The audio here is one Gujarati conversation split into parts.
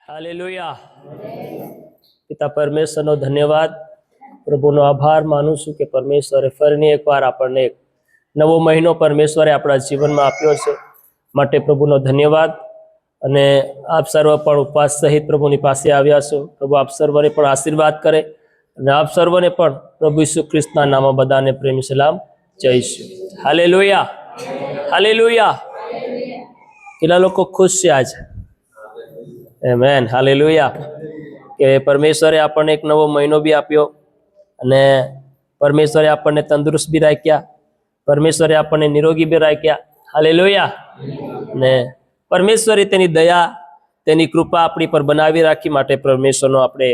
હાલેલુયા. પિતા પરમેશ્વરનો ધન્યવાદ, પ્રભુનો આભાર માનું છું કે પરમેશ્વરે ફરીને એકવાર આપણને એક નવો મહિનો પરમેશ્વરે આપણા જીવનમાં આપ્યો છે, માટે પ્રભુનો ધન્યવાદ. અને આપ સર્વ પણ ઉપવાસ સહિત પ્રભુની પાસે આવ્યા છો. પ્રભુ આપ સર્વને પણ આશીર્વાદ કરે અને આપ સર્વને પણ પ્રભુ ઈસુ ખ્રિસ્તના નામમાં બધાને પ્રેમી સલામ જઈશું. Hallelujah, hallelujah. કેટલા લોકો ખુશ છે આજ? Amen, hallelujah. કે પરમેશ્વરે આપણને એક નવો મહિનો બી આપ્યો અને પરમેશ્વરે આપણને તંદુરસ્ત બી રાખ્યા, પરમેશ્વરે આપણને નિરોગી બી રાખ્યા. હાલેલુયા. ને પરમેશ્વરે તેની દયા, તેની કૃપા આપણી પર બનાવી રાખી, માટે પરમેશ્વરનો આપણે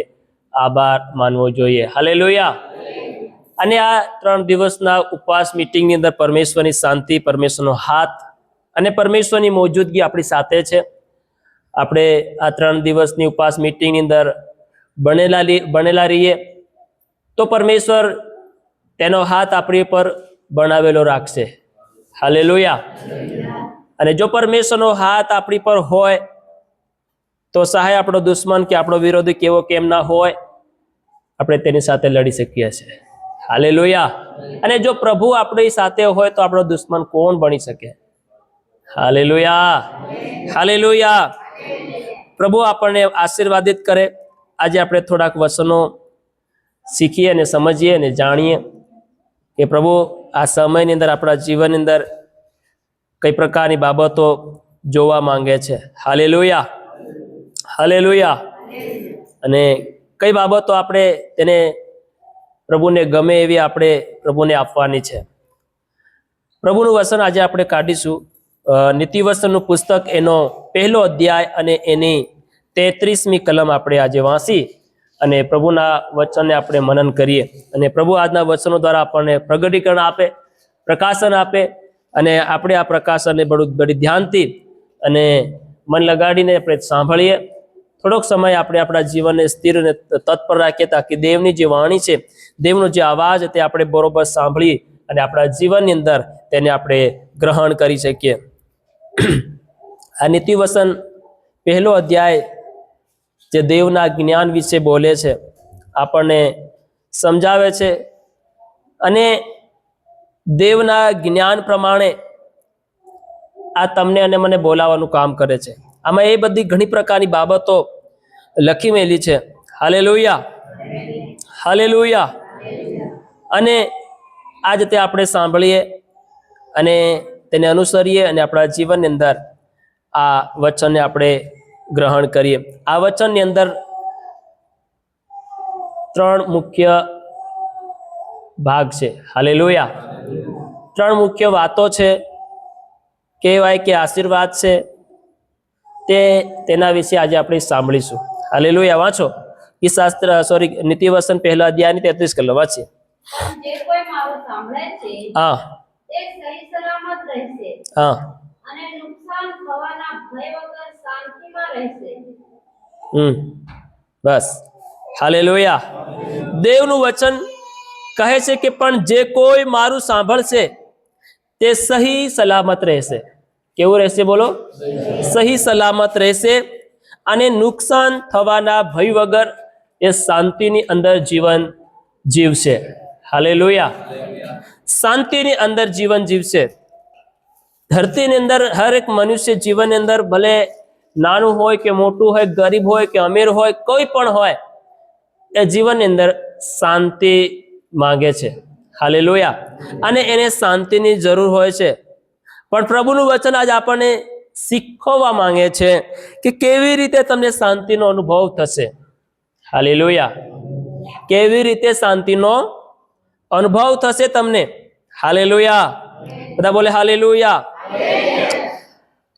આભાર માનવો જોઈએ. હાલેલુયા. અને આ 3 દિવસના ઉપવાસ મીટિંગની અંદર પરમેશ્વરની શાંતિ, પરમેશ્વરનો હાથ અને પરમેશ્વરની મોજૂદગી આપણી સાથે છે. આપણે આ 3 દિવસની ઉપવાસ મીટિંગની અંદર બનેલા રહીએ તો પરમેશ્વર તેનો હાથ આપણી પર બનાવેલો રાખશે. હાલેલુયા. અને જો પરમેશ્વરનો હાથ આપણી પર હોય તો સહાય આપણો દુશ્મન કે આપણો વિરોધી કેવો કેમ ના હોય, આપણે તેની સાથે લડી શકીએ છીએ. હાલેલુયા. અને જો પ્રભુ આપણી સાથે હોય તો આપણો દુશ્મન કોણ બની શકે? Hallelujah, hallelujah. પ્રભુ આપણને આશીર્વાદિત કરે. આજે આપણે થોડાક વચનો શીખીએ અને સમજીએ અને જાણીએ કે પ્રભુ આ સમયની અંદર આપણા જીવનની અંદર કઈ પ્રકારની બાબતો જોવા માંગે છે. Hallelujah, hallelujah. અને કઈ બાબતો આપણે તેને પ્રભુને ગમે એવી આપણે પ્રભુને આપવાની છે. પ્રભુનું વચન આજે આપણે કાઢીશું નીતિવચનનું પુસ્તક, એનો 1લો અધ્યાય અને એની 33મી કલમ આપણે આજે વાંચી અને પ્રભુના વચનને આપણે મનન કરીએ. અને પ્રભુ આજના વચનો દ્વારા આપણને પ્રગટીકરણ આપે, પ્રકાશન આપે, અને આપણે આ પ્રકાશનને બડી ધ્યાનથી અને મન લગાડીને આપણે સાંભળીએ. થોડોક સમય આપણે આપણા જીવનને સ્થિર અને તત્પર રાખીએ, તાકી દેવની જે વાણી છે, દેવનો જે અવાજ તે આપણે બરોબર સાંભળી અને આપણા જીવનની અંદર તેને આપણે ગ્રહણ કરી શકીએ. આ નીતિવચન 1લો અધ્યાય જે દેવના જ્ઞાન વિશે બોલે છે, આપણને સમજાવે છે અને દેવના જ્ઞાન પ્રમાણે આ તમને અને મને બોલાવવાનું કામ કરે છે. આમાં એ બધી ઘણી પ્રકારની બાબતો લખી મેલી છે. Hallelujah, hallelujah. અને આજ તે આપણે સાંભળીએ અને તેને અનુસરીએ અને આપણા જીવનની અંદર આ વચનને આપણે ગ્રહણ કરીએ. આ વચનની અંદર 3 મુખ્ય ભાગ છે. હાલેલુયા. 3 મુખ્ય વાતો છે, કહેવાય કે આશીર્વાદ છે, તેના વિશે આજે આપણે સાંભળીશું. હાલેલુયા. વાંચો નીતિવચન 1લા અધ્યાયની 33 કલમ વાંચીએ. જે કોઈ મારું સાંભળે છે હા, તે સહી સલામત રહેશે હા. અને નુકસાન થવાના ભય વગર શાંતિમાં રહેશે. બસ. હાલેલુયા. દેવનું વચન કહે છે કે પણ જે કોઈ મારું સાંભળશે તે સહી સલામત રહેશે. કેવું રહેશે? બોલો. સહી સલામત રહેશે અને નુકસાન થવાના ભય વગર એ શાંતિની અંદર જીવન જીવશે. હાલેલુયા. શાંતિની અંદર જીવન જીવશે. ધરતીની અંદર હર એક મનુષ્ય જીવનની અંદર ભલે નાનું હોય કે મોટું હોય, ગરીબ હોય કે અમીર હોય, કોઈ પણ હોય, એ જીવનની અંદર શાંતિ માંગે છે. હાલેલુયા. અને એને શાંતિની જરૂર હોય છે. પણ પ્રભુનું વચન આજ આપણને શીખવવા માંગે છે કે કેવી રીતે તમને શાંતિનો અનુભવ થશે. હાલેલુયા. કેવી રીતે શાંતિનો અનુભવ થશે તમને. હાલેલુયા. બધા બોલે હાલેલુયા.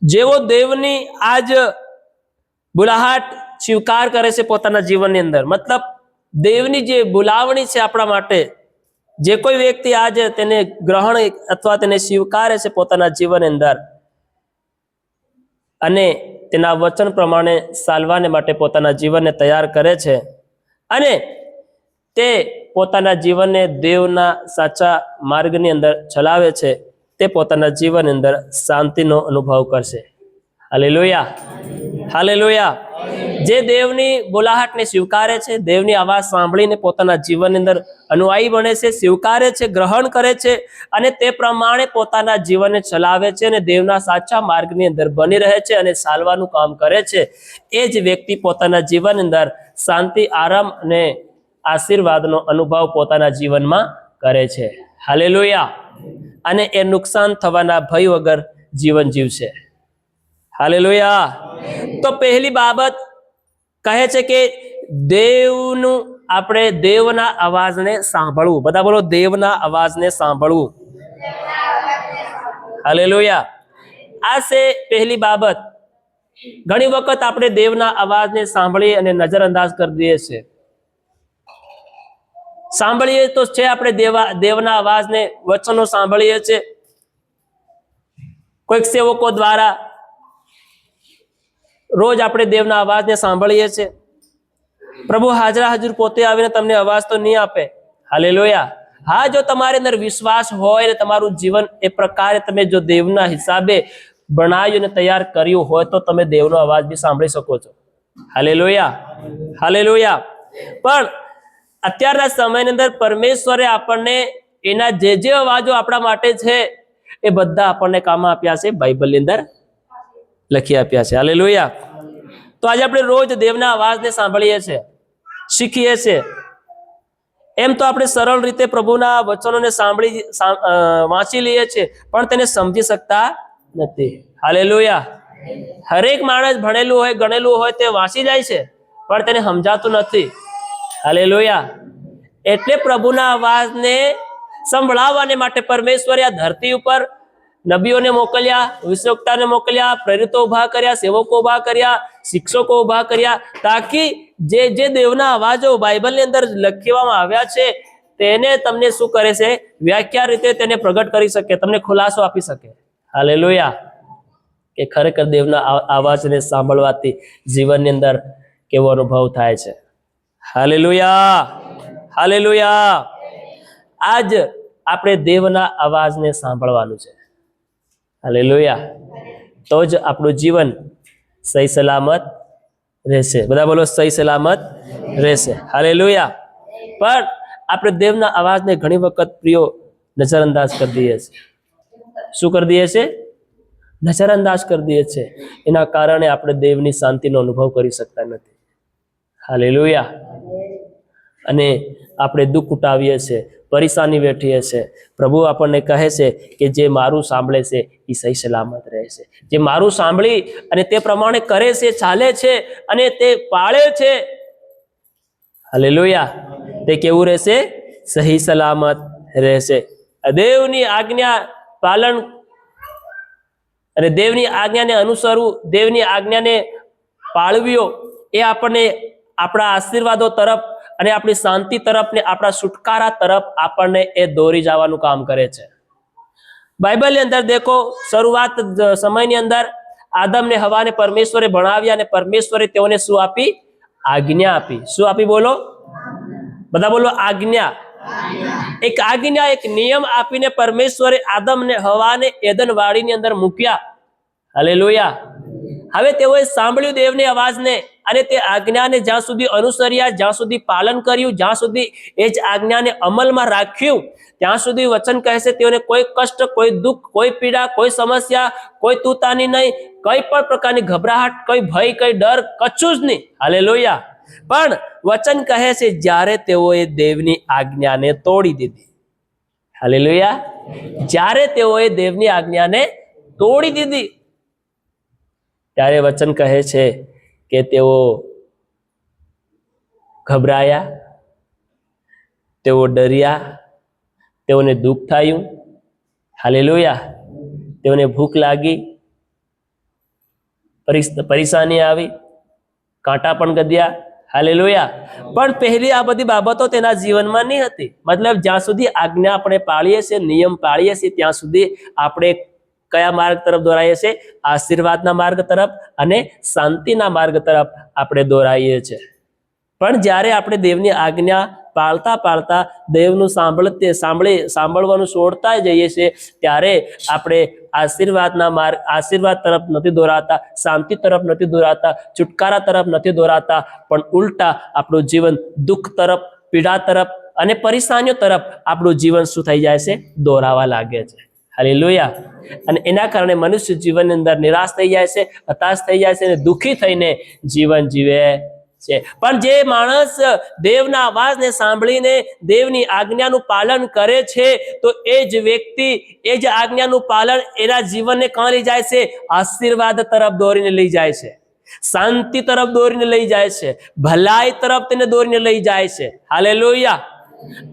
જેવો દેવની આજ બુલાહટ સ્વીકાર કરે છે પોતાના જીવનની અંદર, મતલબ દેવની જે બોલાવણી છે આપણા માટે, જે કોઈ વ્યક્તિ આજ તેને ગ્રહણ અથવા તેને સ્વીકારે છે પોતાના જીવનની અંદર અને તેના વચન પ્રમાણે ચાલવાને માટે પોતાના જીવનને તૈયાર કરે છે અને તે પોતાના જીવનને દેવના સાચા માર્ગની અંદર ચલાવે છે, તે પોતાના જીવનની અંદર શાંતિનો અનુભવ કરશે. Hallelujah, hallelujah. જે દેવની બોલાહટને સ્વીકારે છે, દેવની આવાજ સાંભળીને પોતાના જીવનની અંદર અનુયાયી બને છે, સ્વીકારે છે, ગ્રહણ કરે છે અને તે પ્રમાણે પોતાના જીવનને ચલાવે છે અને દેવના સાચા માર્ગની અંદર બની રહે છે અને ચાલવાનું કામ કરે છે, એ જ વ્યક્તિ પોતાના જીવનની અંદર શાંતિ, આરામ અને આશીર્વાદનો અનુભવ પોતાના જીવનમાં કરે છે. હાલેલુયા. અને એ નુકસાન થવાના ભય વગર જીવન જીવશે. હાલેલુયા. તો પહેલી બાબત કહે છે કે આપણે દેવના અવાજને સાંભળવું. બધા બોલો, દેવના અવાજને સાંભળવું. હાલેલુયા. આ છે પહેલી બાબત. ઘણી વખત આપણે દેવના અવાજને સાંભળી અને નજરઅંદાજ કરી દઈએ છીએ. સાંભળીએ તો છે આપણે દેવના અવાજને, વચનો સાંભળીએ છીએ કોઈક સેવકો દ્વારા. રોજ આપણે દેવના અવાજને સાંભળીએ છીએ. પ્રભુ હાજરા હજુર પોતે આવીને તમને અવાજ તો નહીં આપે. હાલેલુયા. હા, જો તમારી અંદર વિશ્વાસ હોય ને તમારું જીવન એ પ્રકારે તમે જો દેવના હિસાબે બનાવ્યું અને તૈયાર કર્યું હોય તો તમે દેવનો અવાજ બી સાંભળી શકો છો. હાલેલુયા. હાલેલુયા. પણ અત્યારના સમયની અંદર પરમેશ્વરે આપણને એના જે અવાજો આપણા માટે છે એ બધા આપણને કામમાં આપ્યા છે, બાઇબલની અંદર લખી આપ્યા છે. હાલેલુયા. તો આજે આપણે રોજ દેવના અવાજને સાંભળીએ છીએ, શીખીએ છીએ. એમ તો આપણે સરળ રીતે પ્રભુના વચનોને વાંચી લઈએ છીએ પણ તેને સમજી શકતા નથી. હાલેલુયા. હરેક માણસ ભણેલું હોય, ગણેલું હોય તે વાંચી જાય છે પણ તેને સમજાતું નથી. હાલેલુયા. એટલે પ્રભુના અવાજને સંભળાવવાને માટે પરમેશ્વરે આ ધરતી ઉપર નબીઓને મોકલ્યા, વિશ્વક્તાને મોકલ્યા, પ્રેરિતો ઉભા કર્યા, સેવકો ઉભા કર્યા, શિક્ષકો ઉભા કર્યા, તાકી જે દેવના અવાજો બાઇબલની અંદર લખવામાં આવ્યા છે તેને તમને શું કરે છે, વ્યાખ્યા રીતે તેને પ્રગટ કરી શકે, તમને ખુલાસો આપી શકે. હાલેલુયા. કે ખરેખર દેવના અવાજને સાંભળવાથી જીવનની અંદર કેવો અનુભવ થાય છે. હાલેલુયા. હાલેલુયા. આજ આપણે દેવના અવાજને સાંભળવાનું છે. હાલેલુયા. તો જ આપણું જીવન સહી સલામત રહેશે. બધા બોલો, સહી સલામત રહેશે. હાલેલુયા. પણ આપણે દેવના અવાજને ઘણી વખત પ્રિયો નજરઅંદાજ કરી દઈએ છીએ. શું કરી દઈએ છીએ? નજરઅંદાજ કરી દઈએ છીએ. એના કારણે આપણે દેવની શાંતિનો અનુભવ કરી શકતા નથી. હાલેલુયા. અને આપણે દુઃખ ઉઠાવીએ છીએ, પરેશાની વેઠીએ છીએ. પ્રભુ આપણને કહે છે કે જે મારું સાંભળે છે એ સહી સલામત રહેશે. જે મારું સાંભળી અને તે પ્રમાણે કરે છે, ચાલે છે અને તે પાળે છે, હાલેલુયા, તે કેવું રહેશે? સહી સલામત રહેશે. દેવની આજ્ઞા પાલન અને દેવની આજ્ઞાને અનુસરવું, દેવની આજ્ઞાને પાળવીઓ એ આપણને આપણા આશીર્વાદો તરફ અને આપણી શાંતિ તરફ ને આપણા છુટકારા તરફ આપણને એ દોરી જવાનું કામ કરે છે. બાઇબલની અંદર દેખો, શરૂઆત સમયની અંદર આદમ ને હવાને પરમેશ્વરે ભણાવ્યા અને પરમેશ્વરે તેઓને શું આપી? આજ્ઞા આપી. શું આપી? બોલો બધા, બોલો આજ્ઞા. એક આજ્ઞા, એક નિયમ આપીને પરમેશ્વરે આદમ ને હવાને એદન વાડીની અંદર મૂક્યા. હાલેલુયા. હવે તેઓએ સાંભળ્યું દેવની અવાજને અને તે આજ્ઞાને જ્યાં સુધી અનુસર્યા, જ્યાં સુધી પાલન કર્યું, જ્યાં સુધી એ જ આજ્ઞાને અમલમાં રાખ્યું, ત્યાં સુધી વચન કહે છે તેઓને કોઈ કષ્ટ, કોઈ દુઃખ, કોઈ પીડા, કોઈ સમસ્યા, કોઈ તુતાની નહીં, કઈ પણ પ્રકારની ઘબરાહટ, કઈ ભય, કઈ ડર, કશું જ નહીં. હાલેલુયા. પણ વચન કહે છે જ્યારે તેઓએ દેવની આજ્ઞાને તોડી દીધી. હાલેલુયા. જ્યારે તેઓએ દેવની આજ્ઞાને તોડી દીધી ત્યારે વચન કહે છે કે તેઓ ગભરાયા, તેઓ ડર્યા, તેઓને દુઃખ થયું. હાલેલુયા. તેઓને ભૂખ લાગી, પરેશાની આવી, કાંટા પણ ગદ્યા. હાલેલુયા. પણ પહેલી આ બધી બાબતો તેના જીવનમાં નહીં હતી. મતલબ જ્યાં સુધી આજ્ઞા આપણે પાળીએ છીએ, નિયમ પાળીએ છીએ, ત્યાં સુધી આપણે કયા માર્ગ તરફ દોરાઈએ છીએ? આશીર્વાદના માર્ગ તરફ અને શાંતિના માર્ગ તરફ આપણે દોરાઈએ છીએ. પણ જ્યારે આપણે દેવની આજ્ઞા પાળતા દેવનું સાંભળવાનું છોડતા જઈએ છીએ, ત્યારે આપણે આશીર્વાદ તરફ નથી દોરાતા, શાંતિ તરફ નથી દોરાતા, છુટકારા તરફ નથી દોરાતા, પણ ઉલટા આપણું જીવન દુઃખ તરફ, પીડા તરફ અને પરેશાનીઓ તરફ આપણું જીવન શું થઈ જાય છે? દોરાવા લાગે છે. હાલેલુયા. અને એના કારણે મનુષ્ય જીવનની અંદર નિરાશ થઈ જાય છે, હતાશ થઈ જાય છે અને દુઃખી થઈને જીવન જીવે છે. પણ જે માણસ દેવના અવાજને સાંભળીને દેવની આજ્ઞાનું પાલન કરે છે, તો એ જ વ્યક્તિ એ જ આજ્ઞાનું પાલન એના જીવનને કાં લઈ જાય છે? આશીર્વાદ તરફ દોરીને લઈ જાય છે, શાંતિ તરફ દોરીને લઈ જાય છે, ભલાઈ તરફ તેને દોરીને લઈ જાય છે. હાલેલુયા.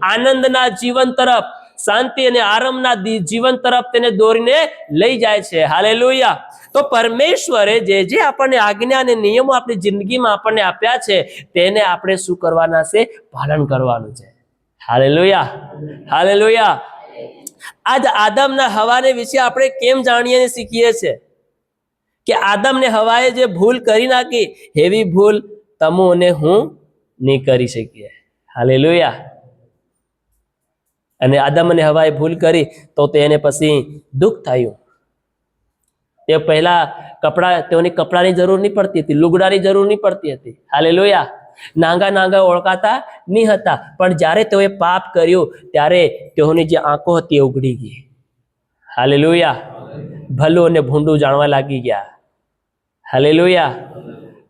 આનંદના જીવન તરફ, શાંતિ અને આરામના જીવન તરફ તેને દોરીને લઈ જાય છે. હાલેલુયા. તો પરમેશ્વરે જે આપણને આજ્ઞા અને નિયમો આપણી જિંદગીમાં આપણને આપ્યા છે, તેને આપણે શું કરવાના છે? પાલન કરવાનું છે. હાલેલુયા. હાલેલુયા. આજ આદમના હવાને વિશે આપણે કેમ જાણીએ અને શીખીએ છીએ કે આદમ ને હવાએ જે ભૂલ કરી નાખી, એવી ભૂલ તમે અને હું નહીં કરી શકીએ. હાલેલુયા. અને આદમ અને હવાએ ભૂલ કરી તો તેને પછી દુઃખ થયું. તે પહેલા તેઓની કપડાની જરૂર નહીં પડતી હતી, લુગડાની જરૂર નહીં પડતી હતી. હાલેલુયા. નાંગા ઓળખાતા નહીં હતા, પણ જ્યારે તેઓએ પાપ કર્યું ત્યારે તેઓની જે આંખો હતી એ ઉઘડી ગઈ. હાલેલુયા. ભલું અને ભૂંડું જાણવા લાગી ગયા. હાલેલુયા.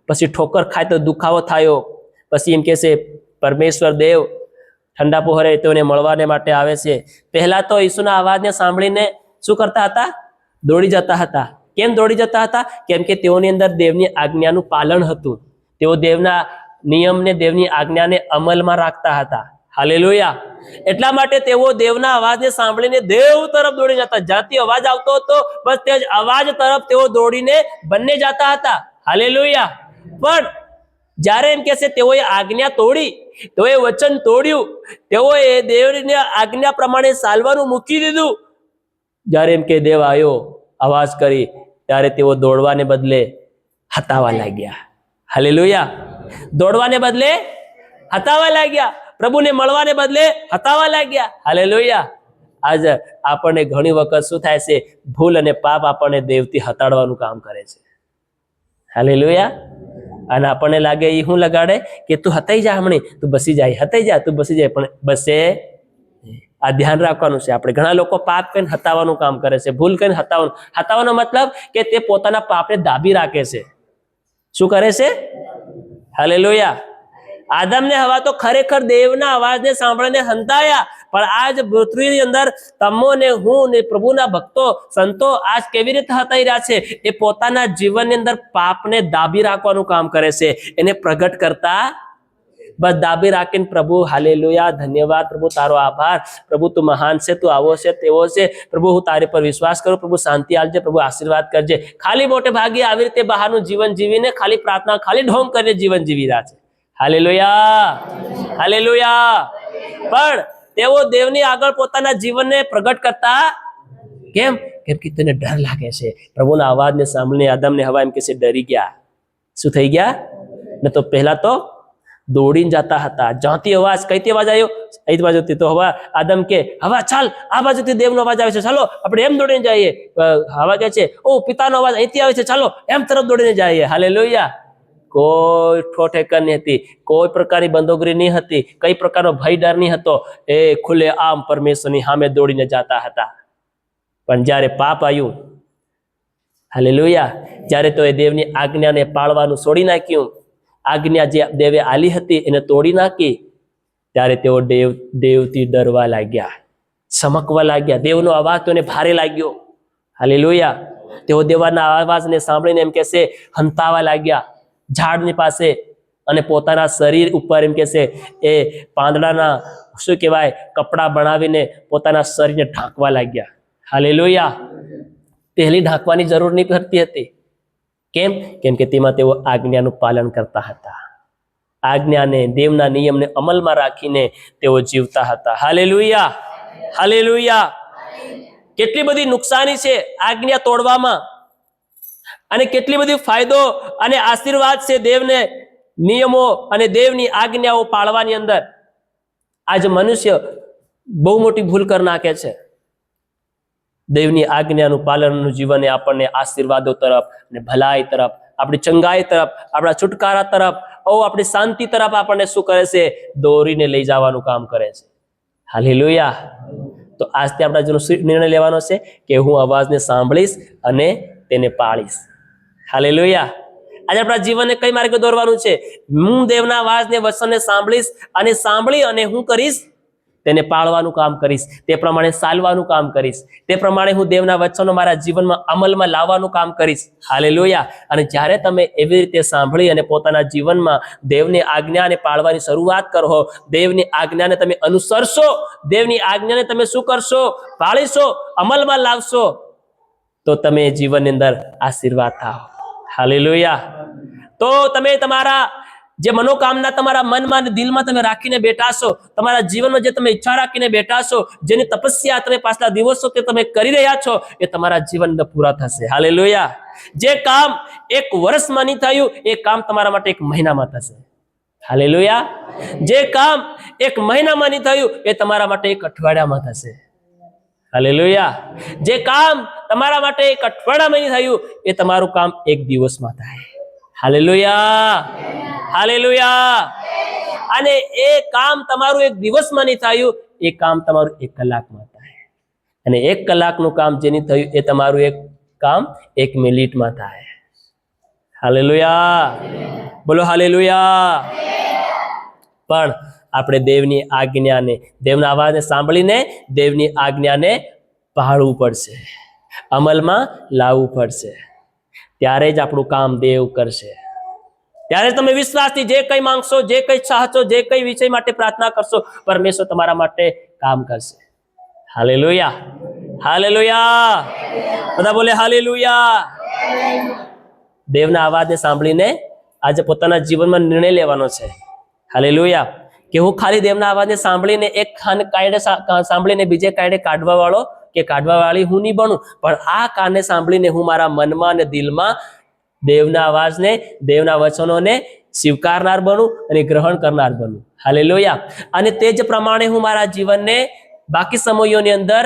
પછી ઠોકર ખાય તો દુખાવો થયો. પછી એમ કે છે પરમેશ્વર દેવ ઠંડા પહોરે તેઓને મળવાને માટે આવે છે. પહેલા તો ઈસુના અવાજને સાંભળીને શું કરતા હતા? દોડી જતા હતા. કેમ દોડી જતા હતા? કેમ કે તેઓની અંદર દેવની આજ્ઞાનું પાલન હતું. તેઓ દેવના નિયમને, દેવની આજ્ઞાને અમલમાં રાખતા હતા. હાલેલુયા. એટલા માટે તેઓ દેવના અવાજને સાંભળીને દેવ તરફ દોડી જતા. જ્યાંથી અવાજ આવતો હતો બસ તે જ અવાજ તરફ તેઓ દોડીને બંને જતા હતા. હાલેલુયા. પણ જ્યારે એમ કે છે તેઓએ આજ્ઞા તોડી, તેઓએ વચન તોડ્યું, તેઓએ દેવની આજ્ઞા પ્રમાણે ચાલવાનું મૂકી દીધું. જ્યારે એમ કે દેવ આવ્યો, અવાજ કરી, ત્યારે તેઓ દોડવાને બદલે હતાવા લાગ્યા. હાલેલુયા. દોડવાને બદલે હતાવા લાગ્યા. પ્રભુને મળવાને બદલે હતાવા લાગ્યા. હાલેલુયા. આજ આપણને ઘણી વખત શું થાય છે? ભૂલ અને પાપ આપણને દેવથી હટાડવાનું કામ કરે છે. હાલેલુયા. અને આપણને લાગે એ શું લગાડે કે તું હતાઈ જા, હમણાં તું બસી જાય, હતાઈ જા, તું બસી જાય. પણ બસે આ ધ્યાન રાખવાનું છે. આપણે ઘણા લોકો પાપ કરીને હતાવાનું કામ કરે છે, ભૂલ કરીને હતાવાનો મતલબ કે તે પોતાના પાપને દાબી રાખે છે. શું કરે છે? હાલેલુયા. આદમ ને હવા તો ખરેખર દેવના અવાજને સાંભળીને હંતાયા, પણ આજ પૃથ્વીની અંદર તમો ને હું ને પ્રભુના ભક્તો, સંતો આજ કેવી રીતે હતાઈ રહ્યા છે? એ પોતાના જીવનની અંદર પાપને દાબી રાખવાનું કામ કરે છે. એને પ્રગટ કરતા બસ દાબી રાખીને પ્રભુ હાલેલુયા, ધન્યવાદ પ્રભુ, તારો આભાર પ્રભુ, તું મહાન છે, તું આવો છે, તેવો છે પ્રભુ, હું તારી પર વિશ્વાસ કરું પ્રભુ, શાંતિ આપજે પ્રભુ, આશીર્વાદ કરજે. ખાલી મોટે ભાગે આવી રીતે બહારનું જીવન જીવીને ખાલી પ્રાર્થના, ખાલી ઢોંગ કરીને જીવન જીવી રહ્યા છે. હાલેલુયા. હાલેલુયા. પણ તેઓ દેવની આગળ પોતાના જીવનને પ્રગટ કરતા કેમ? કેમ કે તેને ડર લાગે છે. પ્રભુના અવાજને સાંભળીને આદમને હવા એમ કે છે ડરી ગયા. શું થઈ ગયા? ને તો પહેલા તો દોડીને જતા હતા. જ્યાંથી અવાજ, કઈથી અવાજ આવ્યો? અહીં બાજુથી. તો હવા આદમ કે હવા ચાલ, આ બાજુથી દેવનો અવાજ આવે છે, ચાલો આપણે એમ દોડીને જઈએ. હવા કહે છે ઓ પિતાનો અવાજ અહીંથી આવે છે, ચાલો એમ તરફ દોડીને જઈએ. હાલેલુયા. કોઈ ઠોઠેકર નહીં હતી, કોઈ પ્રકારની બંદોગરી નહીં હતી, કઈ પ્રકારનો ભય ડર નહીં હતો. એ ખુલ્લે આમ પરમેશ્વરની સામે દોડીને જતા હતા. પણ જ્યારે પાપ આવ્યું, હાલેલુયા, જ્યારે તો એ દેવની આજ્ઞાને પાળવાનું છોડી નાખ્યું, આજ્ઞા જે દેવે આલી હતી એને તોડી નાખી, ત્યારે તેઓ દેવથી ડરવા લાગ્યા, સમકવા લાગ્યા. દેવનો અવાજ તો એને ભારે લાગ્યો. હાલેલુયા. તેઓ દેવના અવાજને સાંભળીને એમ કહેશે હંતાવા લાગ્યા ઝાડની પાસે, અને પોતાના શરીર ઉપર એમ કહેશે એ પાંદડાના શું કહેવાય કપડા બનાવીને પોતાના શરીરને ઢાંકવા લાગ્યા. હાલેલુયા. પહેલી ઢાંકવાની જરૂર નહીં પડતી હતી. કેમ? કેમ કે તેમાં તેઓ આજ્ઞાનું પાલન કરતા હતા. આજ્ઞાને, દેવના નિયમને અમલમાં રાખીને તેઓ જીવતા હતા. હાલેલુયા. હાલેલુયા. કેટલી બધી નુકસાની છે આજ્ઞા તોડવામાં, અને કેટલી બધી ફાયદો અને આશીર્વાદ છે દેવને નિયમો અને દેવની આજ્ઞાઓ પાળવાની અંદર. આજ મનુષ્ય બહુ મોટી ભૂલ કરી નાખે છે. દેવની આજ્ઞાનું પાલનનું જીવન એ આપણને આશીર્વાદો તરફ અને ભલાઈ તરફ, આપણી ચંગાઈ તરફ, આપણા છુટકારા તરફ, આપણી શાંતિ તરફ આપણને શું કરે છે? દોરીને લઈ જવાનું કામ કરે છે. હાલેલુયા. તો આજથી આપણા જેનો નિર્ણય લેવાનો છે કે હું અવાજને સાંભળીશ અને તેને પાળીશ. હાલેલુયા. આજે આપણા જીવનને કઈ માર્ગે દોરવાનું છે? હું દેવના અવાજને વચનને સાંભળીશ અને સાંભળી અને હું કરીશ? તેને પાળવાનું કામ કરીશ, તે પ્રમાણે ચાલવાનું કામ કરીશ, તે પ્રમાણે હું દેવના વચનો મારા જીવનમાં અમલમાં લાવવાનું કામ કરીશ. હાલેલુયા. અને જ્યારે તમે એવી રીતે સાંભળી અને પોતાના જીવનમાં દેવની આજ્ઞાને પાળવાની શરૂઆત કરો, દેવની આજ્ઞાને તમે અનુસરશો, દેવની આજ્ઞાને તમે શું કરશો? પાળીશો, અમલમાં લાવશો, તો તમે જીવનની અંદર આશીર્વાદ થાઓ. હાલેલુયા. તો તમે તમારા જે મનોકામના તમારા મનમાં અને દિલમાં તમે રાખીને બેઠા છો, તમારા જીવનમાં જે તમે ઈચ્છા રાખીને બેઠા છો, જેની તપસ્યા તમે પાછલા દિવસો તે તમે કરી રહ્યા છો, એ તમારા જીવન અંદર પૂરા થશે. હાલેલુયા. જે કામ એક વર્ષમાં નહીં થયું, એ કામ તમારા માટે એક મહિનામાં થશે. હાલેલુયા. જે કામ એક મહિનામાં નહીં થયું, એ તમારા માટે એક અઠવાડિયામાં થશે. હાલેલુયા. જે કામ તમારા માટે એક અઠવાડિયામાં નહીં થયું, એ તમારું કામ એક દિવસમાં થાય. હાલેલુયા. હાલેલુયા. અને એ કામ તમારું એક દિવસમાં નહીં થયું, એ કામ તમારું એક કલાકમાં થાય. અને એક કલાકનું કામ જે નહીં થયું, એ તમારું એક કામ એક મિનિટમાં થાય. હાલેલુયા. બોલો હાલેલુયા. પણ આપણે દેવની આજ્ઞાને, દેવના અવાજને સાંભળીને દેવની આજ્ઞાને પાળવું પડશે, અમલમાં લાવવું પડશે. ત્યારે જ આપણું કામ દેવ કરશે. ત્યારે તમે વિશ્વાસથી જે કંઈ માંગશો, જે કંઈ ચાહશો, જે કંઈ વિષય માટે પ્રાર્થના કરશો, પરમેશ્વર તમારા માટે કામ કરશે. હાલેલુયા. હાલેલુયા. બધા બોલે હાલેલુયા. દેવના અવાજને સાંભળીને આજે પોતાના જીવનમાં નિર્ણય લેવાનો છે. હાલેલુયા. કે હું ખાલી દેવના અવાજને સાંભળીને એક કાયદે સાંભળીને બીજે કાયદે કાઢવા વાળો કે કાઢવા વાળી હું નહીં બનું, પણ આ કાને સાંભળીને હું મારા મનમાં અને દિલમાં દેવના અવાજને, દેવના વચનોને સ્વીકારનાર બનું અને ગ્રહણ કરનાર બનું. હાલેલુયા. અને તે જ પ્રમાણે હું મારા જીવનને બાકી સમયોની અંદર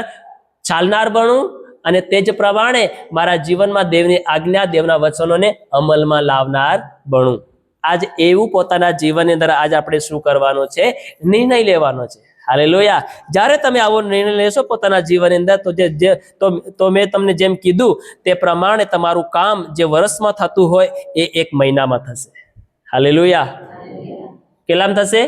ચાલનાર બનું અને તે જ પ્રમાણે મારા જીવનમાં દેવની આજ્ઞા, દેવના વચનોને અમલમાં લાવનાર બનું. આજ એવું પોતાના જીવનની અંદર આજ આપણે શું કરવાનો છે? નિર્ણય લેવાનો છે. હાલેલુયા. જ્યારે તમે આવો નિર્ણય લેશો પોતાના જીવનની અંદર, તો મેં તમને જેમ કીધું તે પ્રમાણે તમારું કામ જે વર્ષમાં થતું હોય એ એક મહિનામાં થશે. હાલેલુયા. કેટલામાં થશે?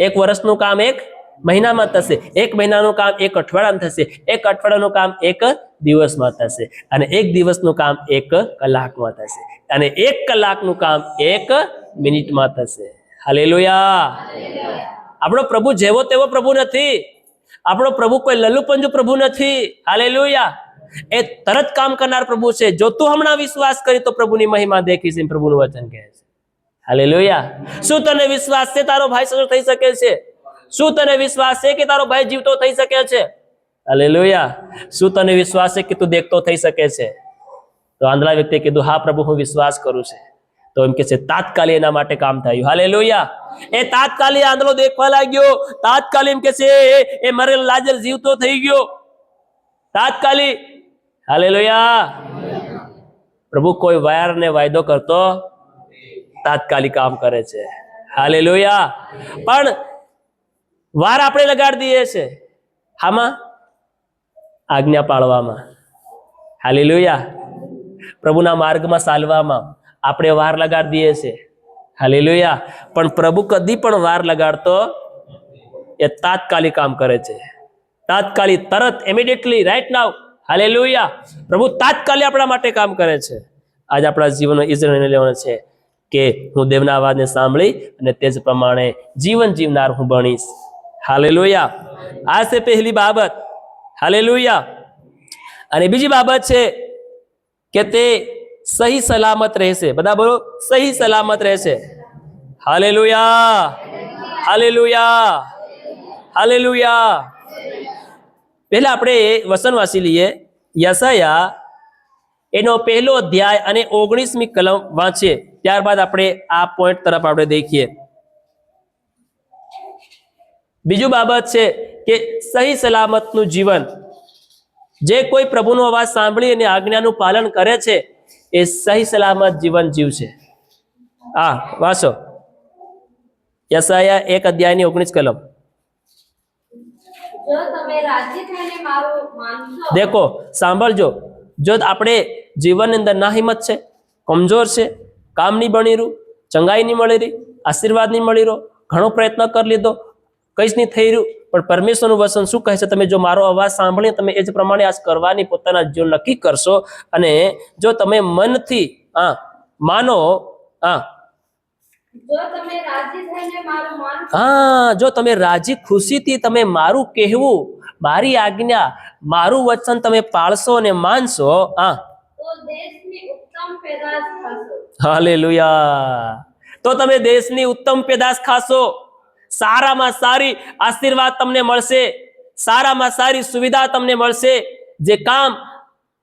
એક વર્ષનું કામ એક મહિનામાં થશે, એક મહિનાનું કામ એક અઠવાડિયામાં થશે, એક અઠવાડિયાનું કામ એક દિવસમાં થશે, અને એક દિવસનું કામ એક કલાકમાં થશે, અને એક કલાકનું કામ એક મિનિટમાં થશે. હાલેલુયા. આપણો પ્રભુ જેવો તેવો પ્રભુ નથી. આપણો પ્રભુ કોઈ લલ્લુપંજુ પ્રભુ નથી. હાલેલુયા. એ તરત કામ કરનાર પ્રભુ છે. જો તું હમણાં વિશ્વાસ કરી તો પ્રભુની મહિમા દેખીશ, એમ પ્રભુનું વચન કહે છે. હાલેલુયા. શું તને વિશ્વાસ છે તારો ભાઈ સજો થઈ શકે છે? શું તને વિશ્વાસ છે કે તારો ભાઈ જીવતો થઈ શકે છે? હાલેલુયા. શું તને વિશ્વાસ છે કે તું દેખતો થઈ શકે છે? તો આંધળા વ્યક્તિએ કીધું, હા પ્રભુ, હું વિશ્વાસ કરું છું. તો એમ કે છે તાત્કાલિક એના માટે કામ થયું. હાલેલુયા. એ તાત્કાલિક આંધળો દેખવા લાગ્યો. તાત્કાલિક એમ કે છે એ મરેલ લાજર જીવતો થઈ ગયો. તાત્કાલિક. હાલેલુયા. પ્રભુ કોઈ વાર ને વાયદો કરતો, તાત્કાલિક કામ કરે છે. હાલેલુયા. પણ વાર આપણે લગાડી દઈએ છે આમાં, આજ્ઞા પાળવામાં. હાલેલુયા. પ્રભુના માર્ગમાં ચાલવામાં આપણે વાર લગાડી દઈએ છે. હાલેલુયા. પણ પ્રભુ કદી પણ વાર લગાડતો, એ તાત્કાલિક કામ કરે છે. તાત્કાલિક, તરત, ઇમિડિયેટલી, રાઈટ નાઉ. હાલેલુયા. પ્રભુ તાત્કાલિક આપણા માટે કામ કરે છે. આજ આપણા જીવનમાં એ જ નિર્ણય લેવાનો છે કે હું દેવના અવાજને સાંભળી અને તે જ પ્રમાણે જીવન જીવનાર હું બનીશ. હાલેલુયા. આ છે પહેલી બાબત. હાલેલુયા. અને બીજી બાબત છે કે તે સહી સલામત રહેશે. બધા બોલો, સહી સલામત રહેશે. હાલેલુયા. હાલેલુયા. હાલેલુયા. પહેલા આપણે વચન વાંચી લઈએ. યશાયા એનો પહેલો અધ્યાય અને 19મી કલમ વાંચીએ, ત્યારબાદ આપણે આ પોઈન્ટ તરફ આપણે દેખીએ. બીજું બાબત છે કે સહી સલામતનું જીવન. જે કોઈ પ્રભુનો અવાજ સાંભળી અને આજ્ઞાનું પાલન કરે છે એ સહી સલામત જીવન જીવશે. વાંચો યશાયા 1:19 કલમ. જો તમે રાજી થઈને મારું માનશો. દેખો, સાંભળજો. જો આપણે જીવનની અંદર ના હિંમત છે, કમજોર છે, કામ નહીં બની રહ્યું, ચંગાઈ નહીં મળી રહી, આશીર્વાદ નહીં મળી રહ્યો, ઘણો પ્રયત્ન કરી લીધો, કંઈ જ નહીં થઈ રહ્યું, પણ પરમેશ્વરનું વચન શું કહે છે? તમે જો મારો અવાજ સાંભળીને તમે એ જ પ્રમાણે આજ કરવાની પોતાના જીવન નક્કી કરશો અને જો તમે મનથી માનો, જો તમે રાજી થઈને મારું માનશો. જો તમે રાજી ખુશીથી તમે મારું કહેવું, મારી આજ્ઞા, મારું વચન તમે પાળશો અને માનશો, તો દેશની ઉત્તમ પેદાશ થશો. હાલેલુયા. તો તમે દેશની ઉત્તમ પેદાશ ખાશો. સારામાં સારી આશીર્વાદ તમને મળશે, સારામાં સારી સુવિધા તમને મળશે. જે કામ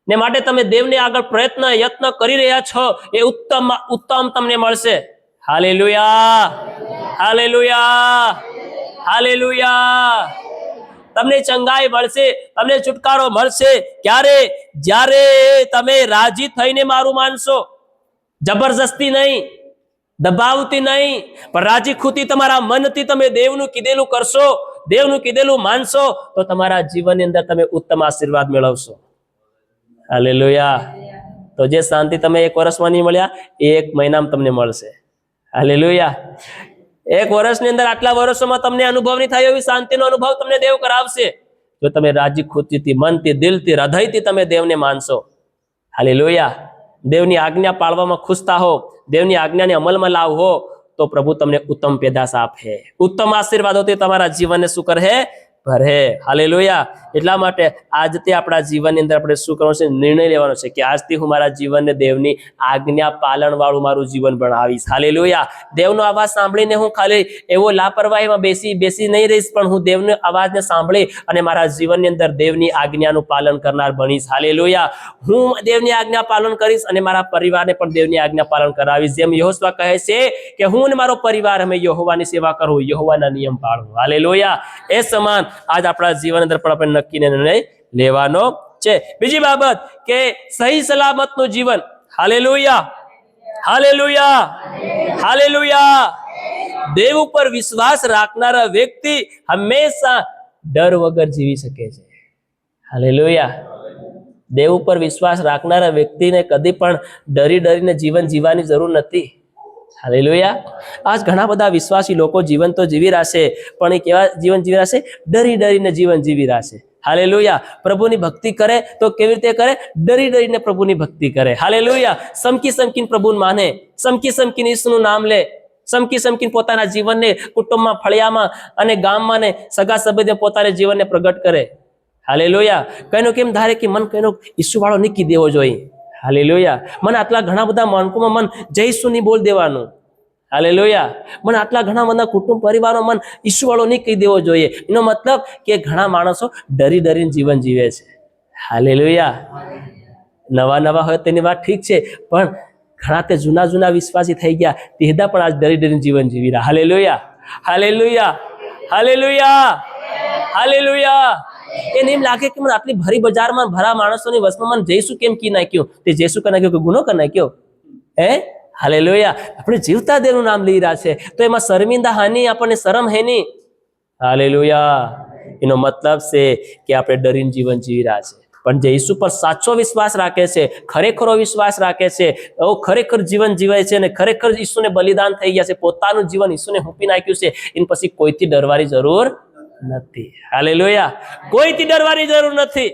ને માટે તમે દેવને આગળ યત્ન કરી રહ્યા છો એ ઉત્તમ તમને મળશે. Hallelujah, hallelujah, hallelujah. તમને ચંગાઈ મળશે, તમને છુટકારો મળશે. ક્યારે? જ્યારે તમે રાજી થઈને મારું માનશો. જબરજસ્તી નહીં, દબાવતી નહીં, પણ રાજી ખુશી તમારા મનથી તમે દેવનું કીધેલું કરશો, દેવનું કીધેલું માનશો, તો તમારા જીવનની અંદર તમે ઉત્તમ આશીર્વાદ મેળવશો. હાલેલુયા. તો જે શાંતિ તમે 1 વર્ષમાં નહીં મળ્યા એ 1 મહિનામાં તમને મળશે. હાલેલુયા. 1 વર્ષની અંદર આટલા વર્ષોમાં તમને અનુભવ નહીં થાય એવી શાંતિનો અનુભવ તમને દેવ કરાવશે જો તમે રાજી ખુશીથી, મનથી, દિલથી, હૃદયથી તમે દેવને માનશો. હાલેલુયા. દેવની આજ્ઞા પાળવામાં ખુશતા હો, દેવની આજ્ઞાને અમલમાં લાવો તો પ્રભુ તમને ઉત્તમ પેદાશ આપે, ઉત્તમ આશીર્વાદોથી તમારા જીવનને શું કરે? ભરે. હાલેલુયા. એટલા માટે આજથી આપણા જીવનની અંદર આપણે શું કરવાનું છે? નિર્ણય લેવાનો છે કે આજથી હું મારા જીવનને દેવની આજ્ઞા પાલન વાળું મારું જીવન બનાવીશ. હાલેલુયા. દેવનો અવાજ સાંભળીને હું ખાલી એવો લાપરવાહીમાં બેસી નહીં રહીશ, પણ હું દેવનો અવાજને સાંભળી અને મારા જીવનની અંદર દેવની આજ્ઞાનું પાલન કરનાર બનીશ. હાલેલુયા. હું દેવની આજ્ઞા પાલન કરીશ અને મારા પરિવારને પણ દેવની આજ્ઞા પાલન કરાવીશ. જેમ યહોશવા કહે છે કે હું અને મારો પરિવાર અમે યહોવાની સેવા કરું, યહોવાના નિયમ પાળું. હાલેલુયા. એ સમાન આજ આપણા જીવન અંદર પણ આપણે નક્કીને નિર્ણય લેવાનો છે. બીજી બાબત કે સહી સલામતનું જીવન. Hallelujah, hallelujah, hallelujah. દેવ ઉપર વિશ્વાસ રાખનારા વ્યક્તિ હંમેશા ડર વગર જીવી શકે છે. હાલેલુયા. દેવ ઉપર વિશ્વાસ રાખનારા વ્યક્તિને કદી પણ ડરીને જીવન જીવવાની જરૂર નથી. હાલેલુયા. આજ ઘણા બધા વિશ્વાસી લોકો જીવન તો જીવી રહેશે, પણ એ કેવા જીવન જીવી રહેશે? ડરીને જીવન જીવી રહેશે. હાલેલુયા. પ્રભુની ભક્તિ કરે તો કેવી રીતે કરે? ડરીને પ્રભુની ભક્તિ કરે. હાલેલુયા. સમકીને પ્રભુને માને, સમકીને ઈસુનું નામ લે, સમકીને પોતાના જીવનને કુટુંબમાં, ફળિયામાં અને ગામમાં ને સગા સંબંધીઓ પોતાના જીવનને પ્રગટ કરે. હાલેલુયા. કઈનો કેમ ધારે કે મન કઈનો ઈસુ વાળો નીકી દેવો જોઈએ. હાલેલુયા. મને આટલા ઘણા બધા માણકોમાં મન જય ઈસુ નહીં બોલ દેવાનું. હાલેલુયા. મને આટલા ઘણા બધા કુટુંબ પરિવારો મન ઈસુ વાળો નહીં કહી દેવો જોઈએ. એનો મતલબ કે ઘણા માણસો ડરીને જીવન જીવે છે. હાલેલુયા. નવા હોય તેની વાત ઠીક છે, પણ ઘણા તે જૂના વિશ્વાસી થઈ ગયા તેદા પણ આજ ડરીને જીવન જીવી રહ્યા. Hallelujah, hallelujah, hallelujah, hallelujah. એને એમ લાગે કે મને આટલી ભરી બજારમાં ભરા માણસોની વસમાં મને જઈશું કેમ કી નાખ્યો? તે જઈશું કરી નાખ્યો કે ગુનો કરી નાખ્યો? હાલેલુયા. આપણે જીવતા દેવનું નામ લઈ રહ્યા છે તો એમાં શર્મિંદા હાની, આપણને શરમ હે નહીં. હાલેલુયા. એનો મતલબ છે કે આપણે ડરીને જીવન જીવી રહ્યા છે, પણ જે ઈસુ પર સાચો વિશ્વાસ રાખે છે, ખરેખરો વિશ્વાસ રાખે છે, ખરેખર જીવન જીવે છે અને ખરેખર ઈસુને બલિદાન થઈ ગયા છે, પોતાનું જીવન ઈસુને મૂકી નાખ્યું છે, એની પછી કોઈથી ડરવાની જરૂર નથી. હાલેલુયા. કોઈથી ડરવાની જરૂર નથી.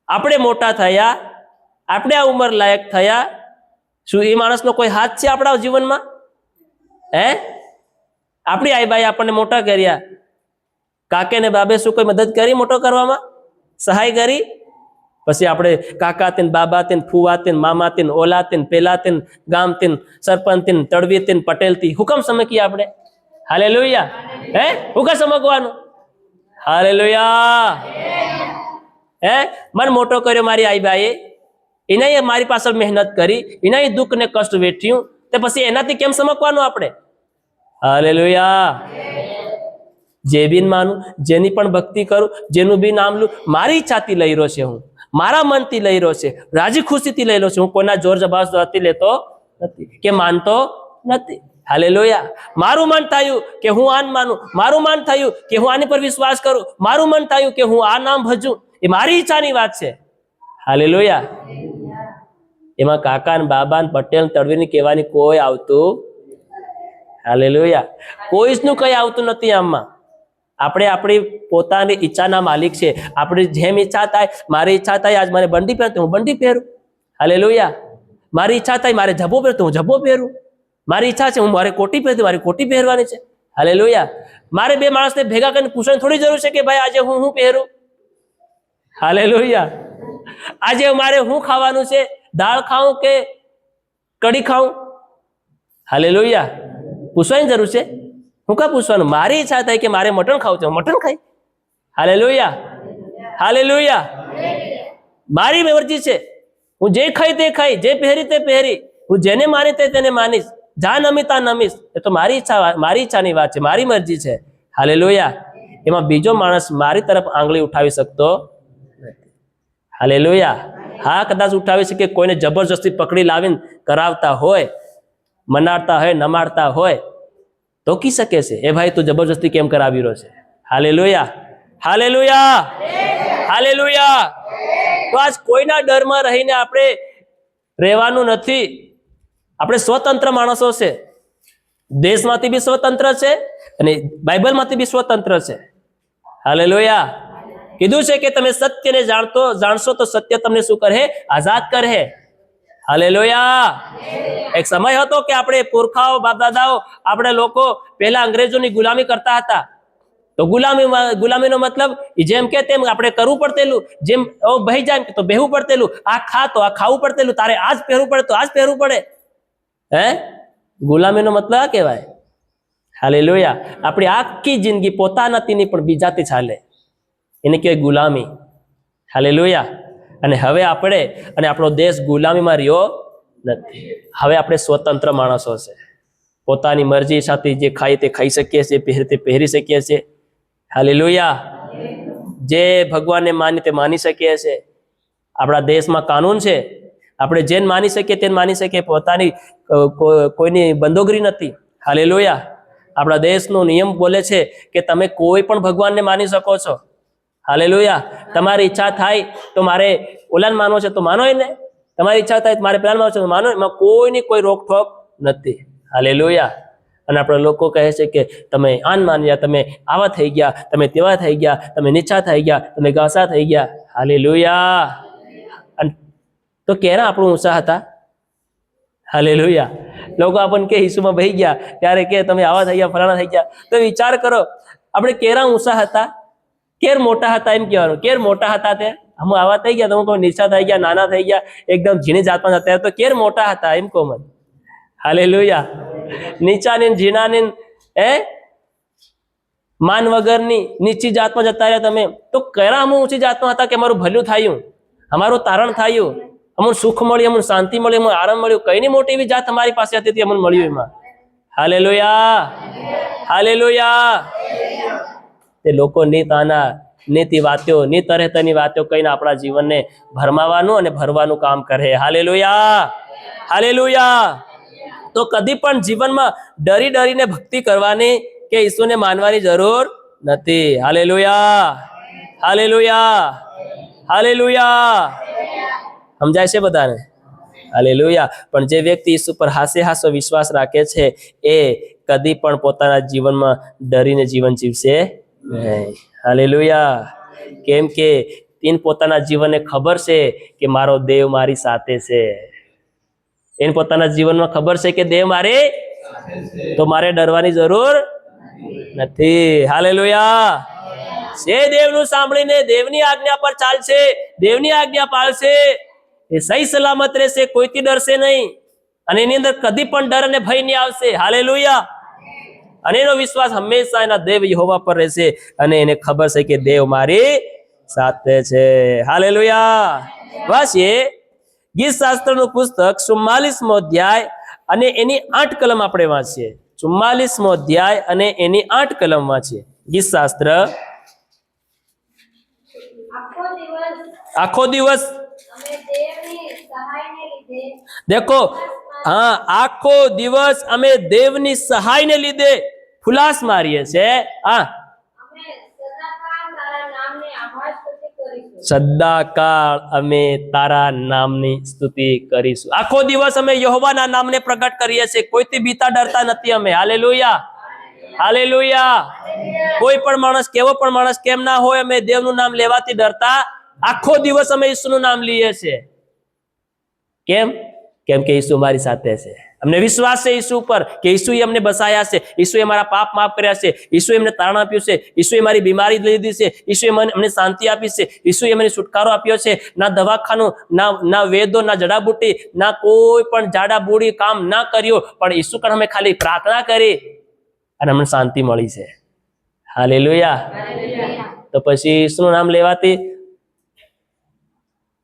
આપણે મોટા થયા, આપણે આ ઉંમર લાયક થયા, શું એ માણસનો કોઈ હાથ છે આપણા જીવનમાં? આપણી આઈ બાઈ આપણને મોટા કર્યા, કાકે ને બાબે શું કોઈ મદદ કરી મોટો કરવામાં? સહાય કરી? પછી આપણે કાકા તેન, બાબા તેન, ફુવા તેન, મામા તેન, ઓલા તેન, પેલા તેન, ગામ તેન, સરપંચ તેન, તડવી તેન, પટેલ થી હુકમ સમકીએ આપણે? હાલેલુયા. હુકમ સમકવાનું? હાલેલુયા. મન મોટો કર્યો મારી આઈ બાઈએ, એને મારી પાછળ મહેનત કરી, એને દુઃખ ને કષ્ટ વેઠ્યું, તે પછી એનાથી કેમ સમકવાનું આપણે? હાલેલુયા. જે બી માનું, જેની પણ ભક્તિ કરું, જેનું બી નામ લઉં, મારી ઈચ્છાથી લઈ રહ્યો છે, હું મારા મનથી લઈ રહ્યો છે, રાજી ખુશીથી લઈ રહ્યો છે, હું કોઈના જોર જબરદસ્તી લેતો નથી કે માનતો નથી. હાલેલુયા. મારું મન થયું કે હું આન માનું, મારું મન થયું કે હું આની પર વિશ્વાસ કરું, મારું મન થયું કે હું આ નામ ભજું, એ મારી ઈચ્છાની વાત છે. હાલેલુયા. એમાં કાકા ને બાબા ને પટેલ ને તડવીને કહેવાની કોઈ આવતું. હાલેલુયા. કોઈનું કઈ આવતું નથી આમાં. આપણે આપણી પોતાની ઈચ્છાના માલિક છે. આપણી જેમ ઈચ્છા થાય, મારી ઈચ્છા થાય આજ મારે બંડી પહેરતો હું બંડી પહેરું. હાલેલુયા. મારી ઈચ્છા થાય મારે જબ્બો પહેરતો હું જબ્બો પહેરું. મારી ઈચ્છા છે હું મારે કોટી પહેરતી મારી કોટી પહેરવાની છે. હાલેલુયા. મારે બે માણસને ભેગા કરીને પૂછવાની થોડી જરૂર છે કે ભાઈ આજે હું પહેરું. હાલેલુયા. આજે મારે શું ખાવાનું છે, દાળ ખાઉં કે કઢી ખાઉં? હાલેલુયા. પૂછવાની જરૂર છે? હું કા પૂછવાનું? મારી ઈચ્છા થાય કે મારે મટન ખાવું છે, હું મટન ખાઈ. હાલેલુયા. હાલેલુયા. મારી મરજી છે, હું જે ખાઈ તે ખાઈ, જે પહેરી તે પહેરી, હું જેને માની તેને માનીશ, જા નમી તા નમીશ. એ તો મારી ઈચ્છાની વાત છે, મારી મરજી છે. હાલેલુયા. એમાં બીજો માણસ મારી તરફ આંગળી ઉઠાવી શકતો નથી. હાલેલુયા. હા, કદાચ ઉઠાવી શકે, કોઈને જબરજસ્તી પકડી લાવીને કરાવતા હોય, મનાડતા હોય, નમાડતા હોય તો કી શકે છે, એ ભાઈ તું જબરજસ્તી કેમ કરાવી રહ્યો છે? હાલેલુયા. હાલેલુયા. હાલેલુયા. તો આજ કોઈના ડરમાં રહીને આપણે રહેવાનું નથી. આપણે સ્વતંત્ર માણસો છે. દેશમાંથી બી સ્વતંત્ર છે અને બાઇબલમાંથી બી સ્વતંત્ર છે. હાલેલુયા. કીધું છે કે તમે સત્યને જાણશો તો સત્ય તમને શું કરે? આઝાદ કરે. હાલેલુયા. એક સમય હતો કે આપણે પુરખાઓ બાપદાદાઓ આપણે લોકો પહેલા અંગ્રેજોની ગુલામી કરતા હતા. તો ગુલામીનો મતલબ જેમ કે તેમ આપણે કરવું પડતેલું, જેમ બહી જાય તો બેહવું પડતેલું, આ ખા તો આ ખાવું પડતેલું, તારે આજ પહેરવું પડે તો આજ પહેરવું પડે. હે, ગુલામીનો મતલબ આ કહેવાય. હાલેલુયા. આપણી આખી જિંદગી પોતાનાથી પણ બીજાથી ચાલે, એને કહેવાય ગુલામી. હાલેલુયા. અને હવે આપણે અને આપણો દેશ ગુલામીમાં રહ્યો નથી. હવે આપણે સ્વતંત્ર માણસો છે. પોતાની મરજી સાથે જે ખાઈ તે ખાઈ શકીએ છીએ, પહેરી તે પહેરી શકીએ છીએ. હાલેલુયા. જે ભગવાનને માની તે માની શકીએ છીએ. આપણા દેશમાં કાનૂન છે, આપણે જેને માની શકીએ તેને માની શકીએ, પોતાની કોઈની બંદોગરી નથી. હાલેલુયા. આપણા દેશનો નિયમ બોલે છે કે તમે કોઈ પણ ભગવાનને માની શકો છો. હાલેલુયા. તમારી ઈચ્છા થાય તો મારે ઓલાને માનવો છે તો માનો એને, તમારી ઈચ્છા થાય મારે પેલા માનવો છે તો માનો. એમાં કોઈની કોઈ રોકઠોક નથી. હાલેલુયા. અને આપણા લોકો કહે છે કે તમે આન માની ગયા, તમે આવા થઈ ગયા, તમે તેવા થઈ ગયા, તમે નીચા થઈ ગયા, તમે ઘાસા થઈ ગયા. હાલેલુયા. તો કેરા આપણું ઊંચા હતા? હાલેલુયા. લોકો આપણને કે ઈસુમાં બહી ગયા ત્યારે કે તમે આવા થઈ ગયા, ફલાણા થઈ ગયા. તો વિચાર કરો આપણે કેરા ઊંચા હતા, કેર મોટા હતા એમ કહેવાનું. કેર મોટા હતા તે હું આવા થઈ ગયા, તો હું કહું નીચા થઈ ગયા, નાના થઈ ગયા, એકદમ ઝીણી જાતમાં હતા તો કેર મોટા હતા એમ કહું મને. હાલેલુયા. નીચાની ઝીણાની માન વગરની નીચી જાતમાં જતા રહ્યા તમે, તો કયા અમે ઊંચી જાતમાં હતા કે અમારું ભલું થયું, અમારું તારણ થયું, અમને સુખ મળ્યું, અમને શાંતિ મળી, અમને આરામ મળ્યું. કઈની મોટી એવી જાત અમારી પાસે હતી અમને મળ્યું એમાં. હાલેલુયા. હાલેલુયા. તે લોકો નીતિ વાતો, ની તરહની વાતો કહીને આપણા જીવનને ભરમાવાનું અને ભરવાનું કામ કરે. હાલેલુયા. હાલેલુયા. તો કદી પણ જીવનમાં ડરીને ભક્તિ કરવાની કે ઈશ્વરને માનવાની જરૂર નથી. હાલેલુયા. હાલેલુયા. હાલેલુયા. સમજાય છે બધાને? હાલેલુયા. પણ જે વ્યક્તિ ઈશ્વર પર હાસ્ય વિશ્વાસ રાખે છે એ કદી પણ પોતાના જીવનમાં ડરીને જીવન જીવશે નહીં. હાલેલુયા. કેમ કે તેને પોતાના જીવનને ખબર છે કે મારો દેવ મારી સાથે છે. એને પોતાના જીવનમાં ખબર છે કે દેવ મારે, તો મારે ડરવાની જરૂર નથી. હાલેલુયા. જે દેવનું સાંભળીને દેવની આજ્ઞા પર ચાલશે, દેવની આજ્ઞા પાળશે, એ સહી સલામત રહેશે, કોઈથી ડરશે નહીં. અને એની અંદર કદી પણ ડર અને ભય નહીં આવશે. હાલેલુયા. અને એનો વિશ્વાસ હંમેશા એના દેવ યહોવા પર રહેશે અને એને ખબર છે કે દેવ મારી સાથે છે. હાલેલુયા. બસ એ ગીત શાસ્ત્રનું પુસ્તક 44મો અધ્યાય અને એની 8 કલમ આપણે વાંચીએ. 44મો અધ્યાય અને એની 8 કલમ વાંચીએ. ગીતશાસ્ત્ર આખો દિવસ આખો દિવસ અમે દેવની સહાયને લીધે દેખો હા આખો દિવસ અમે દેવની સહાયને લીધે ફુલાસ મારીએ છે હા અમે સદાકાળ તારા નામની આભાર સ્તુતિ કરીશું. સદાકાળ અમે તારા નામની સ્તુતિ કરીશું. આખો દિવસ અમે યહોવાના નામને પ્રગટ કરીએ છીએ. કોઈથી બીતા ડરતા નથી અમે. Hallelujah hallelujah. કોઈ પણ માણસ કેવો પણ માણસ કેમ ના હોય, અમે દેવનું નામ લેવાથી ડરતા આખો દિવસ અમે ઈસુનું નામ લઈએ છીએ. કેમ? કેમ કે ઈસુ મારી સાથે છે. અમને વિશ્વાસ છે ઈસુ ઉપર કે ઈસુએ અમને બસાયા છે, ઈસુએ મારા પાપ માફ કર્યા છે, ઈસુએ અમને તારણ આપ્યું છે, ઈસુએ મારી બીમારી લીધી છે, ઈસુએ અમને શાંતિ આપી છે, ઈસુએ મને છુટકારો આપ્યો છે. ના દવાખાનું, ના વેદો, ના જડાબુટી, ના કોઈ પણ જાડાબુડી કામ ના કર્યો, પણ ઈસુ કણ અમે ખાલી પ્રાર્થના કરી અને અમને શાંતિ મળી છે. હાલેલુયા. તો પછી ઈસુનું નામ લેવાથી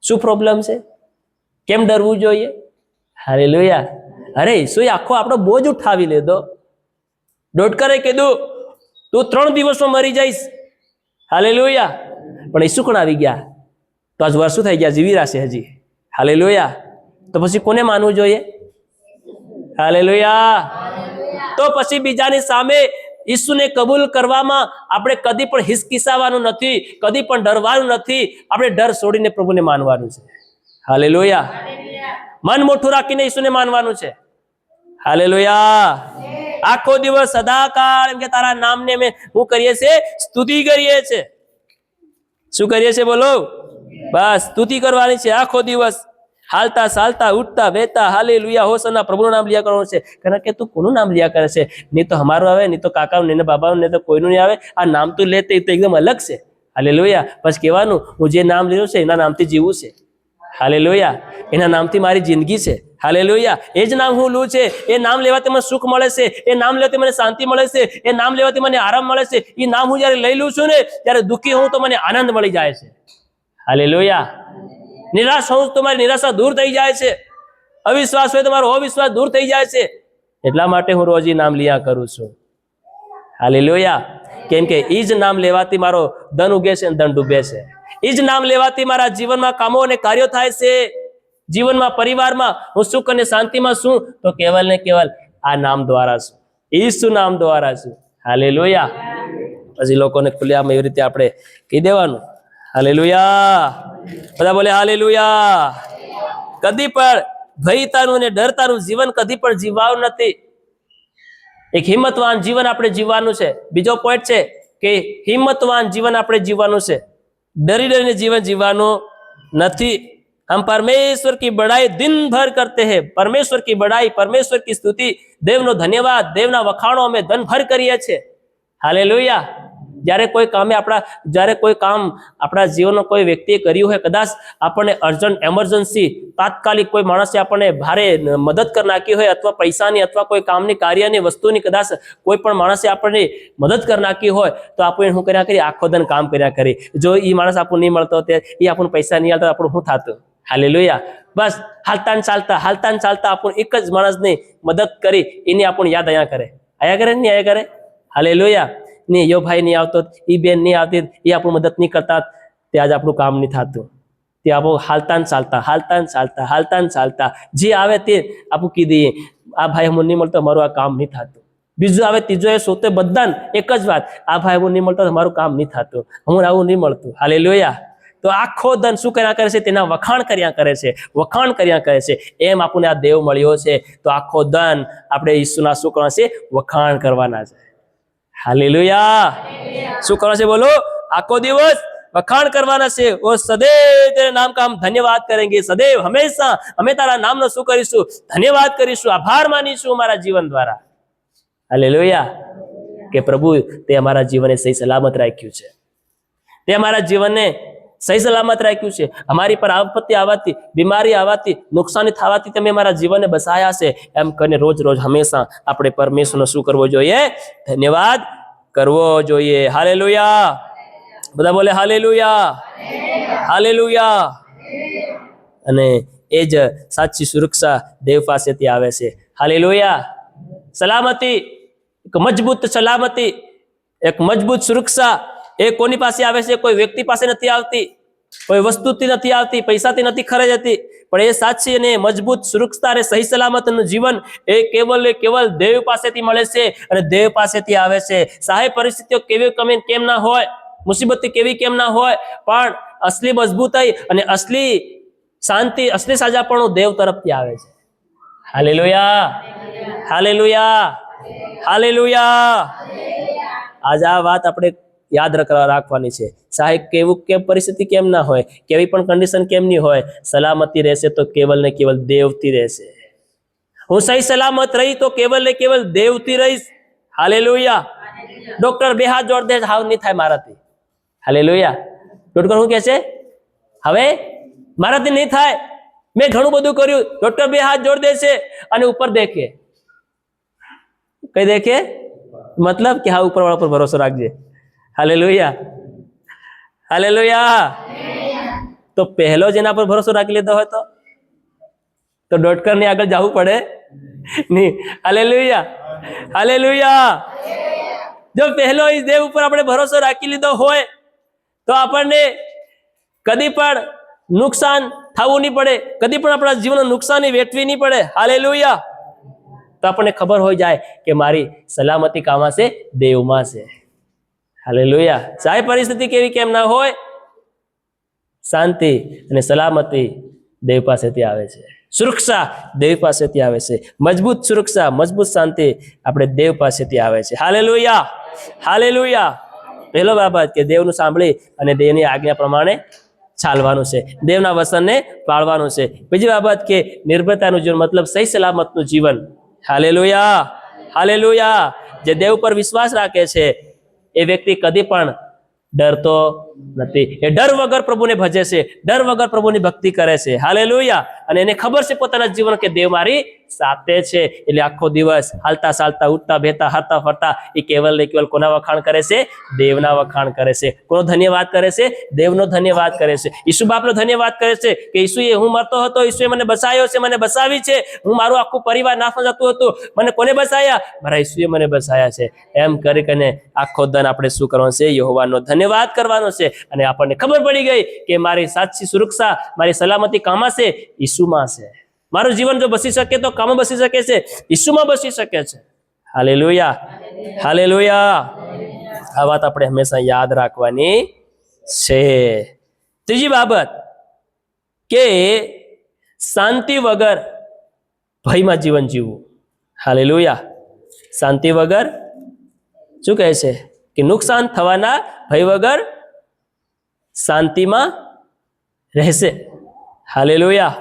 શું પ્રોબ્લેમ છે? કેમ ડરવું જોઈએ? હાલેલુયા. અરે ઈસુએ આખો આપણો બોજ ઉઠાવી લીધો. ડોડકરે કીધું તું 3 દિવસમાં મરી જઈશ. હાલેલુયા. પણ ઈસુ કોણ આવી ગયા? તો આજ વર્ષો થઈ ગયા, જીવી રહેશે હજી. હાલેલુયા. તો પછી કોને માનવું જોઈએ? હાલેલુયા. તો પછી બીજાની સામે ઈસુને કબૂલ કરવામાં આપણે કદી પણ હિચકિચાવાનું નથી, કદી પણ ડરવાનું નથી. આપણે ડર છોડીને પ્રભુને માનવાનું છે. હાલેલુયા. મન મોટું રાખીને ઈસુને માનવાનું છે. હાલેલુયા. આખો દિવસ સદાકાળ એમ કે તારા નામને અમે શું કરીએ છીએ? સ્તુતિ કરીએ છીએ. શું કરીએ છીએ? બોલો. બસ સ્તુતિ કરવાની છે આખો દિવસ. હાલતા ચાલતા ઉઠતા બેતા હાલેલુયા હોસના પ્રભુનું નામ લિયા કરવાનું છે. કારણ કે તું કોનું નામ લિયા કરે છે? નહીં તો અમારું આવે, નહીં તો કાકાનું, નહીં બાબાનું, નહીં તો કોઈનું નહીં આવે. આ નામ તું લેતે તો એકદમ અલગ છે. હાલેલુયા. બસ કહેવાનું હું જે નામ લીધું છે એના નામથી જીવું છે. હાલેલુયા. એના નામથી મારી જિંદગી છે. હાલેલુયા. એ જ નામ હું લઉં છે. એ નામ લેવાથી મને સુખ મળે છે. એ નામ લેવાથી મને શાંતિ મળે છે. એ નામ લેવાથી મને આરામ મળે છે. એ નામ હું જયારે લઈ લઉં છું ને ત્યારે દુઃખી હોઉં તો મને આનંદ મળી જાય છે. હાલેલુયા. નિરાશ હોઉં તો મારી નિરાશા દૂર થઈ જાય છે. અવિશ્વાસ હોય તો મારો અવિશ્વાસ દૂર થઈ જાય છે. એટલા માટે હું રોજ નામ લિયા કરું છું. હાલેલુયા. કેમ કે એ જ નામ લેવાથી મારો ધન ઉગે છે અને ધન ડૂબે છે. એ જ નામ લેવાથી મારા જીવનમાં કામો અને કાર્યો થાય છે. જીવનમાં, પરિવારમાં હું સુખ અને શાંતિમાં છું તો કેવલ ને કેવલ આ નામ દ્વારા છું. ઈસુ નામ દ્વારા છું. હાલેલુયા. પછી લોકોને ખુલ્લામાં એવી રીતે આપણે કહી દેવાનું. હાલેલુયા. બધા બોલે હાલેલુયા. કદી પણ ભયતાનું અને ડરતાનું જીવન કદી પણ જીવવાનું નથી. એક હિંમતવાન જીવન આપણે જીવવાનું છે. બીજો પોઈન્ટ છે કે હિંમતવાન જીવન આપણે જીવવાનું છે. डरी डरीने जीवन जीवानो नहीं। हम परमेश्वर की बड़ाई दिन भर करते हैं। परमेश्वर की बड़ाई, परमेश्वर की स्तुति, देवनो धन्यवाद, देवना वखाणो अमे दिन भर करीए छे। हालेलुया। જ્યારે કોઈ કામે જ્યારે કોઈ કામ આપણા જીવનનો કોઈ વ્યક્તિએ કર્યું હોય, કદાચ આપણને અર્જન્ટ એમરજન્સી તાત્કાલિક કોઈ માણસે આપણને ભારે મદદ કરી નાખી હોય, અથવા પૈસાની અથવા કોઈ કામની કાર્યની વસ્તુની કદાચ કોઈ પણ માણસે આપણને મદદ કરી નાખી હોય, તો આપણે શું કર્યા કરીએ? આખો દિન કામ કર્યા કરીએ. જો એ માણસ આપણને નહીં મળતો તે એ આપણને પૈસા નહીં આવતા આપણું શું થતું? હાલેલુયા। બસ હાલતા ને ચાલતા આપણને એક જ માણસની મદદ કરી એની આપણને યાદ આયા કરે નહીં આયા કરે? હાલેલુયા। नहीं यो भाई नहीं आवतो, ई बेन नहीं आवती, ये आपको मदद नहीं करता, ते आज आपको काम नहीं थातुं। ते आप हालता न चालता जे आवे ते आपको की दीए, आ भाई हम नहीं मळतो हमारो आ काम नहीं थातुं। बीजो आवे तीजो ए सोते बधाने एक ज वात, आ भाई हम नहीं मळतो हमारो काम नहीं थातुं, हमने आवुं नहीं मळतुं। हालेलुया। तो आखो दिन शुं कर्या करे छे? तेना वखाण कर्या करे छे। एम आपणे आ देव मळ्यो छे, तो आखो दिन आपणे ईसुना शुं करवाना छे? वखाण करवाना छे। हालेलुया। शू करना है? बोलो। आखो दिवस वखाण करवाना से। वो सदैव तेरे नाम का हम धन्यवाद करेंगे। सदैव हमेशा हमें तारा नाम नो शू करीशु? धन्यवाद करीशु, आभार मानीशु हमारा जीवन द्वारा। हालेलुया। के प्रभु ते हमारा जीवन सही सलामत राख्યું છે, તે हमारा जीवन ने सही सलामत राख्યું છે। हमारी पर आपत्ति आवाती, बीमारी आवाती, नुकसानी थवाती तमे हमारा जीवन ने बसाया છે। एम कने रोज रोज हमेशा આપણે પરમેશ્વરનો શું કરવો જોઈએ? ધન્યવાદ કરવો જોઈએ। હાલેલુયા। બધા બોલે હાલેલુયા, હાલેલુયા। અને એ જ સાચી સુરક્ષા દેવ પાસેથી આવે છે। હાલેલુયા। સલામતી, એક મજબૂત સલામતી એક મજબૂત સુરક્ષા એ કોની પાસે આવે છે? કોઈ વ્યક્તિ પાસે નથી આવતી, કોઈ વસ્તુથી નથી આવતી, પૈસાથી નથી ખરીદાતી, પણ એ સાચી અને મજબૂત સુરક્ષા અને સહી સલામતનું જીવન એ કેવલ દેવ પાસેથી મળે છે અને દેવ પાસેથી આવે છે. સહાય પરિસ્થિતિઓ કેવી કેમ ના હોય, મુસીબત કેવી કેમ ના હોય, પણ અસલી મજબૂતાઈ અને અસલી શાંતિ, અસલી સાજાપણું દેવ તરફથી આવે છે. Hallelujah, hallelujah, hallelujah. આજે આ વાત આપણે યાદ રાખવાની છે. સહાય કેમ પરિસ્થિતિ કેમ ના હોય, કેવી પણ કન્ડિશન કેમની હોય, સલામતી રહેશે તો કેવલ ને કેવલ દેવથી રહેશે. હું સહી સલામત રહી તો કેવલ ને કેવલ દેવથી રહીશ. હાલેલુયા. ડોક્ટર બે હાથ જોડ દે, હાવ નહીં થાય મારાથી. હાલેલુયા. ડોક્ટર શું કહે છે? હવે મારાથી નહીં થાય, મેં ઘણું બધું કર્યું. ડોક્ટર બે હાથ જોડ દે છે અને ઉપર દેખે. કઈ દેખે? મતલબ કે હા, ઉપર વાળા પર ભરોસો રાખજે. Hallelujah, hallelujah. તો પહેલો જેના પર ભરોસો રાખી લીધો હોય તો ડોક્ટર ની આગળ જવું પડે નહીં. Hallelujah, hallelujah. જો પહેલો ઈ દેવ ઉપર આપણે ભરોસો રાખી લીધો હોય તો આપણને કદી પણ નુકસાન થવું નહીં પડે, કદી પણ આપણા જીવનનું નુકસાની વેઠવી નહીં પડે. હાલેલુયા. તો આપણને ખબર હોય જાય કે મારી સલામતી કામાં છે? દેવમાં છે. હાલેલુયા. ચાહે પરિસ્થિતિ કેવી કેમ ના હોય, શાંતિ અને સલામતી દેવ પાસેથી આવે છે. સુરક્ષા દેવ પાસેથી આવે છે. મજબૂત સુરક્ષા, મજબૂત શાંતિ આપણે દેવ પાસેથી આવે છે. Hallelujah, hallelujah. પહેલો બાબત કે દેવનું સાંભળી અને દેવની આજ્ઞા પ્રમાણે ચાલવાનું છે, દેવના વચનને પાળવાનું છે. બીજી બાબત કે નિર્ભયતાનું જીવન, મતલબ સહી સલામતનું જીવન. Hallelujah, hallelujah. જે દેવ પર વિશ્વાસ રાખે છે એ વ્યક્તિ કદી પણ ડરતો નથી. એ ડર વગર પ્રભુને ભજે છે, ડર વગર પ્રભુની ભક્તિ કરે છે. હાલેલુયા. અને એને ખબર છે પોતાના જીવન કે દેવ મારી સાથે છે. એટલે આખો દિવસ હાલતા ચાલતા, ઉઠતા બેતા, હરતા ફરતા એ કેવલ ને કેવલ કોના વખાણ કરે છે? દેવના વખાણ કરે છે. કોનો ધન્યવાદ કરે છે? દેવનો ધન્યવાદ કરે છે. ઈસુ બાપનો ધન્યવાદ કરે છે કે ઈસુએ, હું મરતો હતો, ઈસુએ મને બચાવ્યો છે, મને બચાવી છે. હું મારું આખું પરિવાર નાશમાં જતું હતું, મને કોને બચાવ્યા? મારા ઈસુએ મને બચાવ્યા છે. એમ કરીને આખો દન આપણે શું કરવાનું છે? યહોવાનો ધન્યવાદ કરવાનો છે. અને આપણને ખબર પડી ગઈ કે મારી સાચી સુરક્ષા, મારી સલામતી કામાં છે? ઈસુમાં છે. મારું જીવન જો બસી શકે તો કામ બસી શકે છે? ઈસુમાં બસી શકે છે. Hallelujah, hallelujah. આ વાત આપણે હંમેશા યાદ રાખવાની છે. ત્રીજી બાબત કે શાંતિ વગર ભયમાં જીવન જીવવું. હાલેલુયા. શાંતિ વગર શું કહે છે? કે નુકસાન થવાના ભય વગર શાંતિમાં રહેશે. Hallelujah,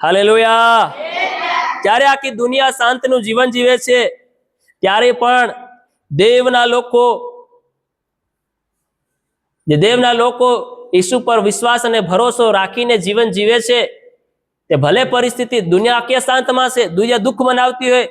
hallelujah. જ્યારે આખી દુનિયા શાંતિનું જીવન જીવે છે ત્યારે પણ દેવના લોકો ઈસુ પર વિશ્વાસ અને ભરોસો રાખીને જીવન જીવે છે. તે ભલે પરિસ્થિતિ દુનિયા આખી શાંતમાં છે, દુનિયા દુઃખ મનાવતી હોય,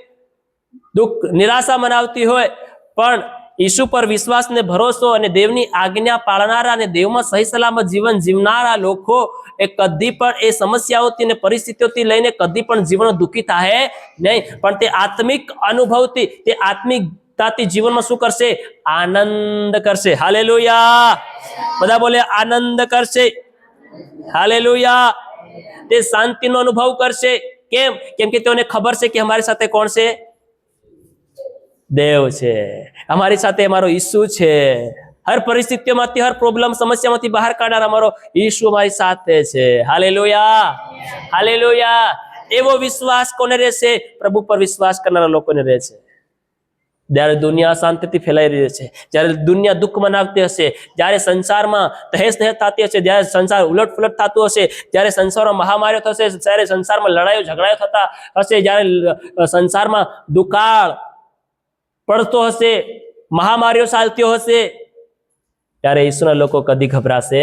નિરાશા મનાવતી હોય, પણ ઈસુ પર વિશ્વાસ ને ભરોસો અને દેવની આજ્ઞા પાળનારા અને દેવમાં સહી સલામત જીવન જીવનારા લોકો એ કદી પણ એ સમસ્યાઓથી અને પરિસ્થિતિઓથી લઈને કદી પણ જીવન દુઃખી થાય નહીં, પણ તે આત્મિક અનુભવથી, તે આત્મિકતાથી જીવનમાં શું કરશે? આનંદ કરશે. હાલેલુયા. બધા બોલે આનંદ કરશે. હાલેલુયા. તે શાંતિનો અનુભવ કરશે. કેમ? કેમ કે તેઓને ખબર છે કે અમારી સાથે કોણ છે? દેવ છે. અમારી સાથે અમારો ઈસુ છે. હર પરિસ્થિતિઓમાંથી, હર પ્રોબ્લેમ, સમસ્યામાંથી બહાર કાઢનાર અમારો ઈસુ અમારી સાથે છે. Hallelujah, hallelujah. એવો વિશ્વાસ કોને રહેશે? પ્રભુ પર વિશ્વાસ કરનારા લોકોને રહેશે. જ્યારે દુનિયા શાંતિથી ફેલાઈ રહી છે, જ્યારે દુનિયા દુઃખ મનાવતી હશે, જ્યારે સંસારમાં તહેસ નહેસ થતી હશે, જ્યારે સંસાર ઉલટફુલટ થતું હશે, જ્યારે સંસારમાં મહામારીઓ થશે, જ્યારે સંસારમાં લડાઈઓ ઝઘડાઓ થતા હશે, જ્યારે સંસારમાં દુકાળ પડતો હશે, મહામારીઓ ચાલતી હશે, ત્યારે ઈસુના લોકો કદી ગભરાશે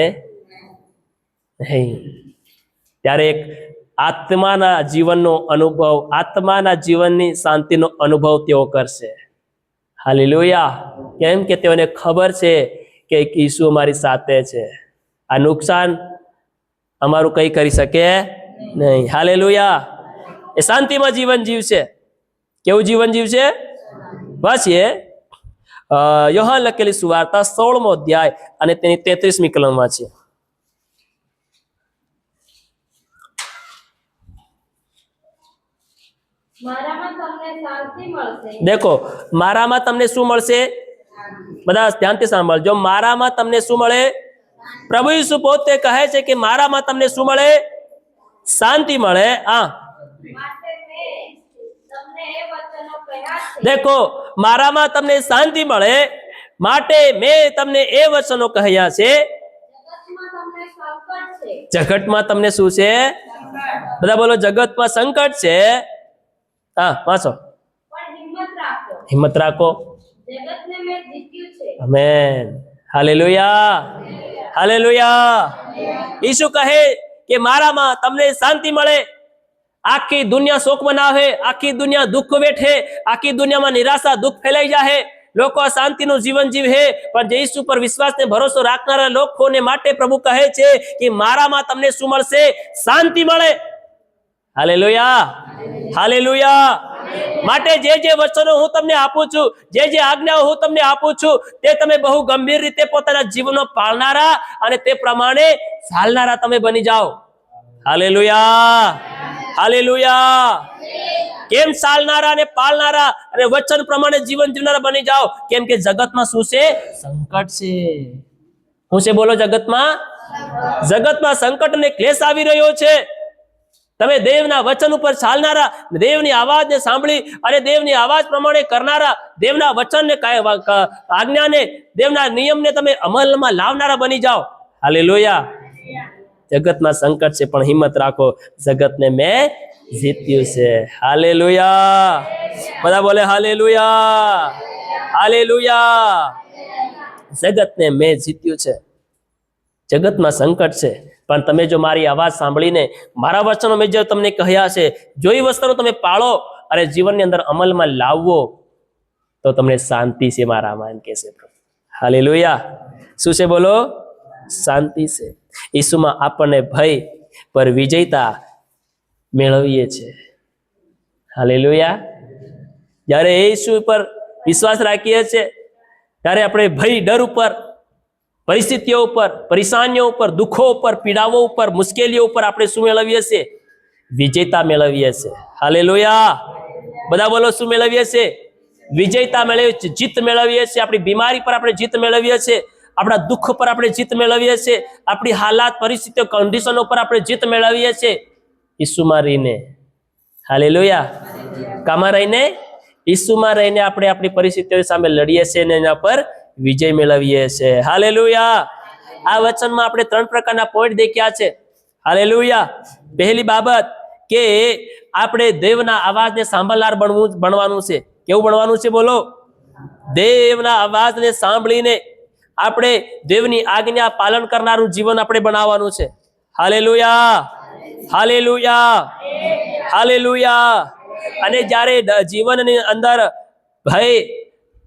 નહીં. ત્યારે એક આત્માના જીવનનો અનુભવ, આત્માના જીવનની શાંતિનો અનુભવ તેઓ કરશે. હાલેલુયા. કેમ કે તેઓને ખબર છે કે ઈસુ અમારી સાથે છે. આ નુકસાન અમારું કઈ કરી શકે નહીં. હાલેલુયા. એ શાંતિમાં જીવન જીવશે. કેવું જીવન જીવશે? બસ એ યોહાન લખેલી સુવાર્તા 16મો અધ્યાય અને તેની 33મી કલમ વાંચીએ. મારામાં તમને શાંતિ મળશે. દેખો, મારામાં તમને શું મળશે? બધા ધ્યાનથી સાંભળજો. મારામાં તમને શું મળે? પ્રભુ ઈસુ પોતે કહે છે કે મારામાં તમને શું મળે? શાંતિ મળે. માટે મેં તમને એ વચનો કહ્યા છે. દેખો, મારામાં તમને શાંતિ મળે માટે મેં તમને એ વચનો કહ્યા છે. જગતમાં તમને સંકટ છે. જગતમાં તમને શું છે? બધા બોલો, જગતમાં સંકટ છે. વાંચો. પણ હિંમત રાખો. હિંમત રાખો. જગતને મેં જીત્યું છે. આમેન. Hallelujah, hallelujah. ઈસુ કહે કે મારામાં તમને શાંતિ મળે. આખી દુનિયા શોકમાં ના આવે, આખી દુનિયા દુઃખ વેઠે, આખી દુનિયામાં નિરાશા દુઃખ ફેલાઈ જાય, લોકો શાંતિનું જીવન જીવે, પણ જે ઈસુ પર વિશ્વાસ ને ભરોસો રાખનારા લોકોને માટે પ્રભુ કહે છે કે મારામાં તમને શું મળશે? શાંતિ મળે. Hallelujah, hallelujah. માટે જે વચનો હું તમને આપું છું, જે આજ્ઞાઓ હું તમને આપું છું, તે તમે બહુ ગંભીર રીતે પોતાના જીવનમાં પાળનારા અને તે પ્રમાણે ચાલનારા તમે બની જાઓ. Hallelujah, hallelujah. કેમ ચાલનારા અને પાળનારા અને વચન પ્રમાણે જીવન જીવનારા બની જાઓ? કેમ કે જગતમાં શું છે? સંકટ છે. શું છે? બોલો. જગતમાં સંકટ અને ક્લેશ આવી રહ્યો છે. તમે દેવના વચન ઉપર ચાલનારા, દેવની આવાજને સાંભળી અને દેવની આવાજ પ્રમાણે કરનારા, દેવના વચનને આજ્ઞાને, દેવના નિયમને તમે અમલમાં લાવનારા બની જાઓ. હાલેલુયા. જગતમાં સંકટ છે પણ હિંમત રાખો, જગતને મેં જીત્યું છે. હાલેલુયા. બધા બોલે હાલેલુયા, હાલેલુયા. જગતને મેં જીત્યું છે. જગતમાં સંકટ છે પણ તમે જો મારી અવાજ સાંભળીને મારા વચનો મેં જો તમને કહ્યા છે, જો એ વસ્તુનો તમે પાળો અને જીવનની અંદર અમલમાં લાવવો તો તમને શાંતિ છે મારામાં, એમ કહેશે પ્રભુ. હાલેલુયા. શું છે? બોલો. શાંતિ છે. ઈસુમાં આપણને ભય પર વિજયતા મેળવીએ છીએ. હાલેલુયા. જ્યારે ઈસુ પર વિશ્વાસ રાખીએ છીએ ત્યારે આપણે ભય, ડર ઉપર, પરિસ્થિતિઓ ઉપર, પરેશાનીઓ ઉપર, દુઃખો ઉપર, પીડાઓ ઉપર, મુશ્કેલીઓ ઉપર આપણે શું મેળવીએ છીએ? વિજયતા મેળવીએ છીએ. હાલેલુયા. બધા બોલો. શું મેળવીએ છીએ? વિજયતા મેળવીએ છીએ, જીત મેળવીએ છીએ. આપણી બીમારી પર આપણે જીત મેળવીએ છીએ, આપણા દુઃખ પર આપણે જીત મેળવીએ છીએ, આપણી હાલાત, પરિસ્થિતિઓ, કન્ડિશનો પર આપણે જીત મેળવીએ છીએ ઈસુમાં રહીને. હાલેલુયા. કામાં રહીને? ઈસુમાં રહીને આપણે આપણી પરિસ્થિતિઓ સામે લડીએ છીએ અને એના પર વિજય મેળવીએ છીએ. હાલેલુયા. આ વચનમાં આપણે 3 પ્રકારના પોઈન્ટ દેખ્યા છે. હાલેલુયા. પહેલી બાબત કે આપણે દેવના અવાજને સાંભળનાર બનવાનું છે. કેવું બનવાનું છે? બોલો. દેવના અવાજને સાંભળીને આપણે દેવની આજ્ઞા પાલન કરનારું જીવન આપણે બનાવવાનું છે. Hallelujah, hallelujah, hallelujah. અને જ્યારે જીવનની અંદર ભય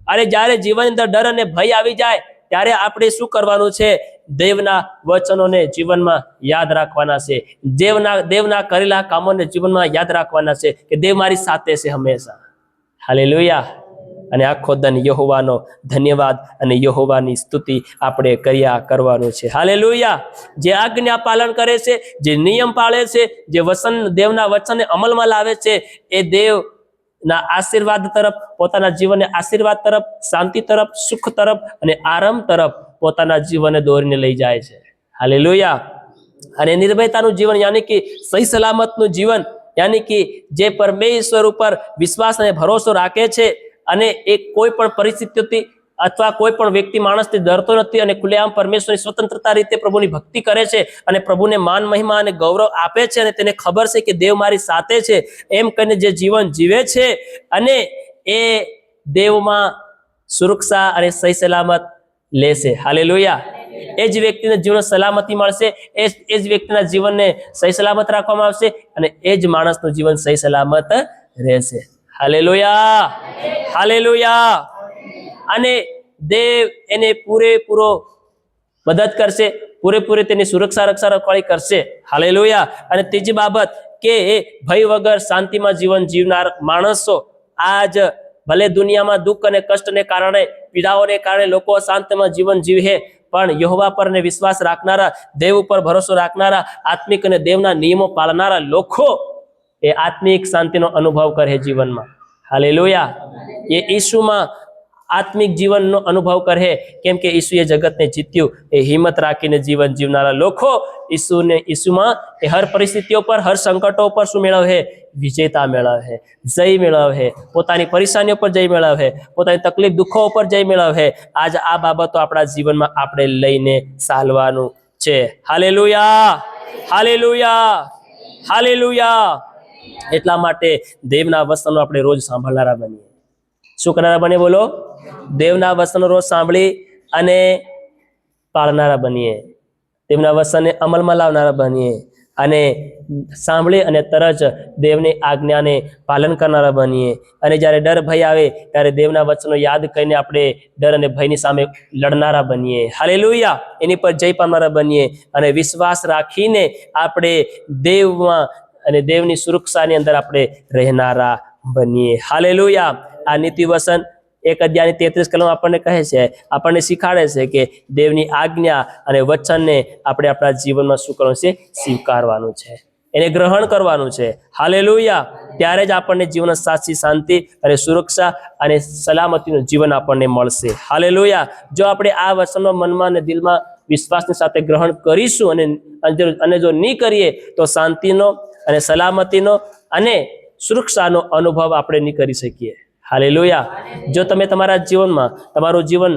અને જ્યારે જીવનની અંદર ડર અને ભય આવી જાય ત્યારે આપણે શું કરવાનું છે? દેવના વચનોને જીવનમાં યાદ રાખવાના છે. દેવના કરેલા કામોને જીવનમાં યાદ રાખવાના છે કે દેવ મારી સાથે છે હંમેશા. હાલેલુયા. અને આખો દન યહોવાનો ધન્યવાદ અને યહોવાની સ્તુતિ આપણે કરવાનું છે. હાલેલુયા. જે આજ્ઞા પાલન કરે છે, જે નિયમ પાળે છે, જે દેવના વચનને અમલમાં લાવે છે, એ દેવના આશીર્વાદ તરફ, પોતાના જીવનને આશીર્વાદ તરફ, શાંતિ તરફ, સુખ તરફ અને આરામ તરફ પોતાના જીવનને દોરીને લઈ જાય છે. હાલેલુયા. અને નિર્ભયતાનું જીવન યાની કે સહી સલામતનું જીવન, યાની કે જે પરમેશ્વર ઉપર વિશ્વાસ અને ભરોસો રાખે છે અને એ કોઈ પણ પરિસ્થિતિથી અથવા કોઈ પણ વ્યક્તિ માણસથી ડરતો નથી અને ખુલ્લેઆમ પરમેશ્વરની સ્વતંત્રતા રીતે પ્રભુની ભક્તિ કરે છે અને પ્રભુને માન, મહિમા અને ગૌરવ આપે છે અને તેને ખબર છે કે દેવ મારી સાથે છે એમ કહીને જે જીવન જીવે છે અને એ દેવમાં સુરક્ષા અને સહી સલામત લેશે. હાલેલુયા. એ જ વ્યક્તિને જીવન સલામતી મળશે, એ જ વ્યક્તિના જીવનને સહી સલામત રાખવામાં આવશે અને એ જ માણસનું જીવન સહી સલામત રહેશે. Hallelujah, hallelujah. અને દેવ એને પૂરેપૂરો મદદ કરશે, પૂરેપૂરી તેની સુરક્ષા રક્ષા રખવાળી કરશે. હાલેલુયા. અને ત્રીજી બાબત કે ભય વગર શાંતિમાં જીવન જીવનાર માણસો આજ ભલે દુનિયામાં દુઃખ અને કષ્ટને કારણે પીડાઓને કારણે લોકો શાંતિમાં જીવન જીવે, પણ યહોવા પર ને વિશ્વાસ રાખનારા, દેવ ઉપર ભરોસો રાખનારા, આત્મિક અને દેવના નિયમો પાળનારા લોકો એ આત્મિક શાંતિનો અનુભવ કરે જીવનમાં. હાલેલુયા. એ ઈસુમાં આત્મિક જીવનનો અનુભવ કરે, કેમ કે ઈસુએ જગતને જીત્યું. એ હિંમત રાખીને જીવન જીવનારા લોકો ઈસુમાં એ હર પરિસ્થિતિઓ પર, હર સંકટો પર શું મેળવે? વિજેતા મેળવે, જય મેળવે, પોતાની પરેશાનીઓ પર જય મેળવે, પોતાની તકલીફ દુઃખો ઉપર જય મેળવે. આજ આ બાબતો આપણા જીવનમાં આપણે લઈને ચાલવાનું છે. Hallelujah, hallelujah, hallelujah. એટલા માટે દેવના વચનો આપણે રોજ સાંભળનારા બનીએ. શું કરનારા બને? બોલો. દેવના વચનો રોજ સાંભળી અને પાળનારા બનીએ, તેમના વચનને અમલમાં લાવનારા બનીએ, અને સાંભળી અને તરત દેવની આજ્ઞાને પાલન કરનારા બનીએ. અને જ્યારે ડર ભય આવે ત્યારે દેવના વચનો યાદ કરીને આપણે ડર અને ભયની સામે લડનારા બનીએ. હાલેલુયા. એની પર જય પામનારા બનીએ અને વિશ્વાસ રાખીને આપણે દેવમાં અને દેવની સુરક્ષાની અંદર આપણે રહેનારા બનીએ. હાલેલુયા. આ નીતિ વચન 1 અધ્યાયની 33 કલમ આપણને કહે છે, આપણને શીખાડે છે કે દેવની આજ્ઞા અને વચનને આપણે આપણા જીવનમાં શું કરવાનું છે? સ્વીકારવાનું છે, એને ગ્રહણ કરવાનું છે. હાલેલુયા. ત્યારે જ આપણને જીવનમાં સાચી શાંતિ અને સુરક્ષા અને સલામતીનું જીવન આપણને મળશે. હાલેલુયા. જો આપણે આ વચનો મનમાં અને દિલમાં વિશ્વાસની સાથે ગ્રહણ કરીશું અને જો નહીં કરીએ તો શાંતિનો અને સલામતીનો અને સુરક્ષાનો અનુભવ આપણે નહીં કરી શકીએ. હાલેલુયા. જો તમે તમારા જીવનમાં તમારું જીવન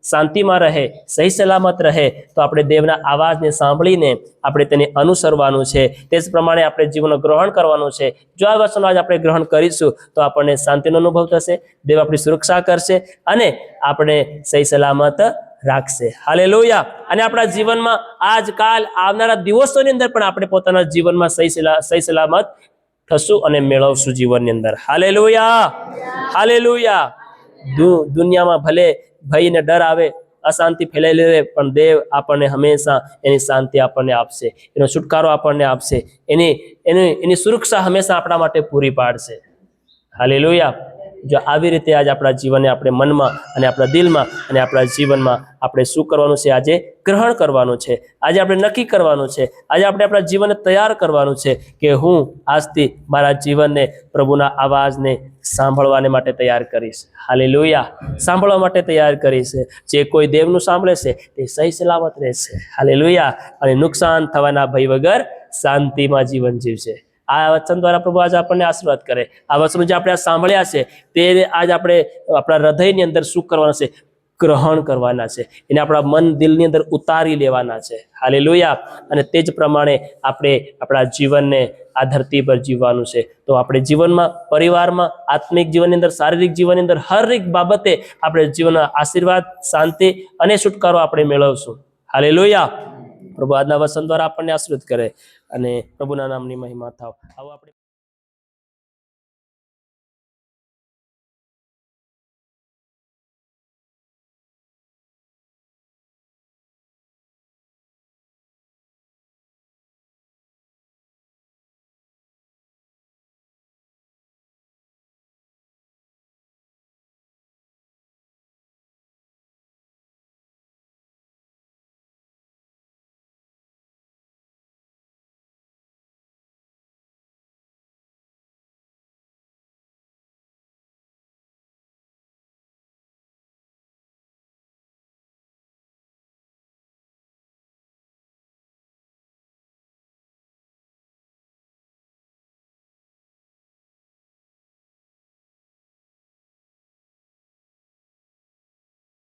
શાંતિમાં રહે, સહી સલામત રહે, તો આપણે દેવના અવાજને સાંભળીને આપણે તેને અનુસરવાનું છે. તે જ પ્રમાણે આપણે જીવનનો ગ્રહણ કરવાનું છે. જો આ વચનો આજ આપણે ગ્રહણ કરીશું તો આપણને શાંતિનો અનુભવ થશે, દેવ આપણી સુરક્ષા કરશે અને આપણે સહી સલામત રાખશે. હાલેલુયા. અને આપણા જીવનમાં આજકાલ આવનારા દિવસોની અંદર પણ આપણે પોતાના જીવનમાં સહી સલામત થશું અને મેળવશું જીવનની અંદર. Hallelujah, hallelujah. દુનિયામાં ભલે ભય ને ડર આવે, અશાંતિ ફેલાઈ રહે, પણ દેવ આપણને હંમેશા એની શાંતિ આપણને આપશે, એનો છુટકારો આપણને આપશે, એની સુરક્ષા હંમેશા આપણા માટે પૂરી પાડશે. હાલેલુયા. જો આવી રીતે આજે આપણા જીવનને આપણે મનમાં અને આપણા દિલમાં અને આપણા જીવનમાં આપણે શું કરવાનું છે? આજે ગ્રહણ કરવાનું છે. આજે આપણે નક્કી કરવાનું છે. આજે આપણે આપણા જીવનને તૈયાર કરવાનું છે કે હું આજથી મારા જીવનને પ્રભુના અવાજને સાંભળવાને માટે તૈયાર કરીશ. હાલેલુયા. સાંભળવા માટે તૈયાર કરીશ. જે કોઈ દેવનું સાંભળે છે તે સહી સલામત રહેશે. હાલેલુયા. અને નુકસાન થવાના ભય વગર શાંતિમાં જીવન જીવશે. આ વચન દ્વારા પ્રભુ આજે આપણને આશીર્વાદ કરે. આ વચનો જે આપણે સાંભળ્યા છે તે આજ આપણે આપણા હૃદયની અંદર શું કરવાના છે? ગ્રહણ કરવાના છે. એને આપણા મન દિલની અંદર ઉતારી લેવાના છે. હાલેલુયા. અને તે જ પ્રમાણે આપણે આપણા જીવનને આ ધરતી પર જીવવાનું છે. તો આપણે જીવનમાં, પરિવારમાં, આત્મિક જીવનની અંદર, શારીરિક જીવનની અંદર, હરેક બાબતે આપણે જીવનના આશીર્વાદ, શાંતિ અને છુટકારો આપણે મેળવશું. હાલેલુયા. પ્રભુ આજના વચન દ્વારા આપણને આશીર્વાદ કરે અને પ્રભુના નામની મહિમા થાવ. આવો આપણે